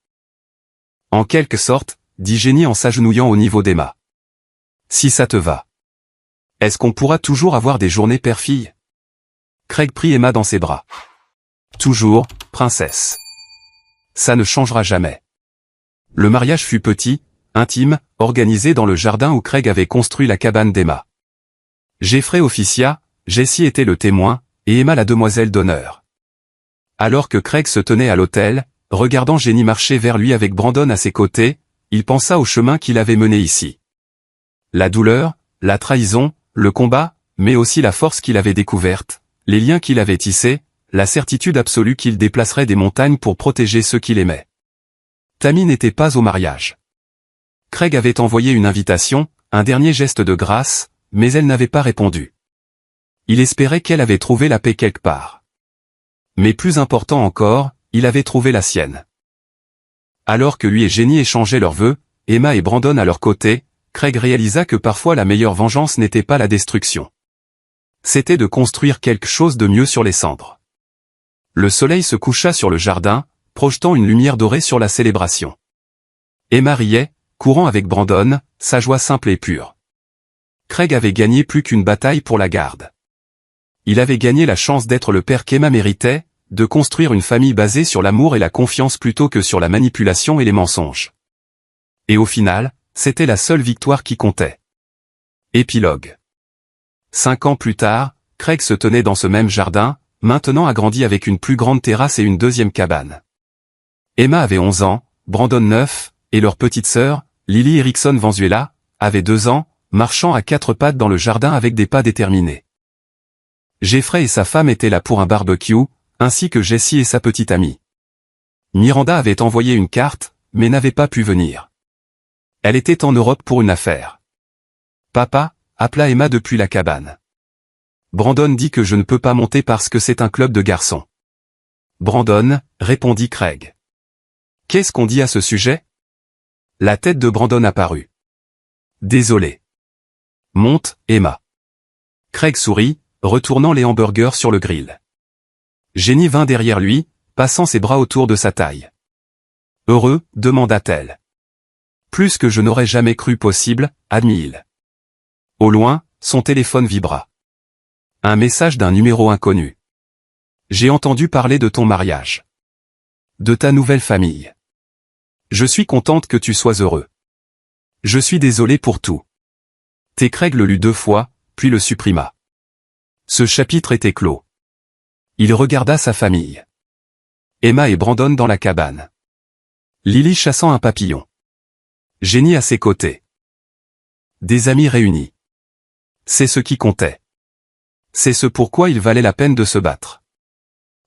« En quelque sorte, » dit Jenny en s'agenouillant au niveau d'Emma. « Si ça te va. » Est-ce qu'on pourra toujours avoir des journées père-fille? Craig prit Emma dans ses bras. Toujours, princesse. Ça ne changera jamais. Le mariage fut petit, intime, organisé dans le jardin où Craig avait construit la cabane d'Emma. Jeffrey officia, Jessie était le témoin, et Emma la demoiselle d'honneur. Alors que Craig se tenait à l'autel, regardant Jenny marcher vers lui avec Brandon à ses côtés, il pensa au chemin qu'il avait mené ici. La douleur, la trahison, le combat, mais aussi la force qu'il avait découverte, les liens qu'il avait tissés, la certitude absolue qu'il déplacerait des montagnes pour protéger ceux qu'il aimait. Tammy n'était pas au mariage. Craig avait envoyé une invitation, un dernier geste de grâce, mais elle n'avait pas répondu. Il espérait qu'elle avait trouvé la paix quelque part. Mais plus important encore, il avait trouvé la sienne. Alors que lui et Jenny échangeaient leurs vœux, Emma et Brandon à leur côté, Craig réalisa que parfois la meilleure vengeance n'était pas la destruction. C'était de construire quelque chose de mieux sur les cendres. Le soleil se coucha sur le jardin, projetant une lumière dorée sur la célébration. Emma riait, courant avec Brandon, sa joie simple et pure. Craig avait gagné plus qu'une bataille pour la garde. Il avait gagné la chance d'être le père qu'Emma méritait, de construire une famille basée sur l'amour et la confiance plutôt que sur la manipulation et les mensonges. Et au final, c'était la seule victoire qui comptait. Épilogue. 5 ans plus tard, Craig se tenait dans ce même jardin, maintenant agrandi avec une plus grande terrasse et une deuxième cabane. Emma avait 11 ans, Brandon 9, et leur petite sœur, Lily Erickson Vanzuela, avait 2 ans, marchant à 4 pattes dans le jardin avec des pas déterminés. Jeffrey et sa femme étaient là pour un barbecue, ainsi que Jessie et sa petite amie. Miranda avait envoyé une carte, mais n'avait pas pu venir. Elle était en Europe pour une affaire. Papa, appela Emma depuis la cabane. Brandon dit que je ne peux pas monter parce que c'est un club de garçons. Brandon, répondit Craig. Qu'est-ce qu'on dit à ce sujet? La tête de Brandon apparut. Désolé. Monte, Emma. Craig sourit, retournant les hamburgers sur le grill. Jenny vint derrière lui, passant ses bras autour de sa taille. Heureux, demanda-t-elle. Plus que je n'aurais jamais cru possible, admit-il. Au loin, son téléphone vibra. Un message d'un numéro inconnu. J'ai entendu parler de ton mariage. De ta nouvelle famille. Je suis contente que tu sois heureux. Je suis désolé pour tout. Craig le lut 2 fois, puis le supprima. Ce chapitre était clos. Il regarda sa famille. Emma et Brandon dans la cabane. Lily chassant un papillon. Jenny à ses côtés. Des amis réunis. C'est ce qui comptait. C'est ce pourquoi il valait la peine de se battre.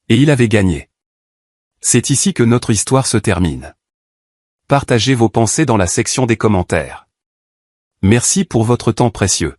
Et il avait gagné. C'est ici que notre histoire se termine. Partagez vos pensées dans la section des commentaires. Merci pour votre temps précieux.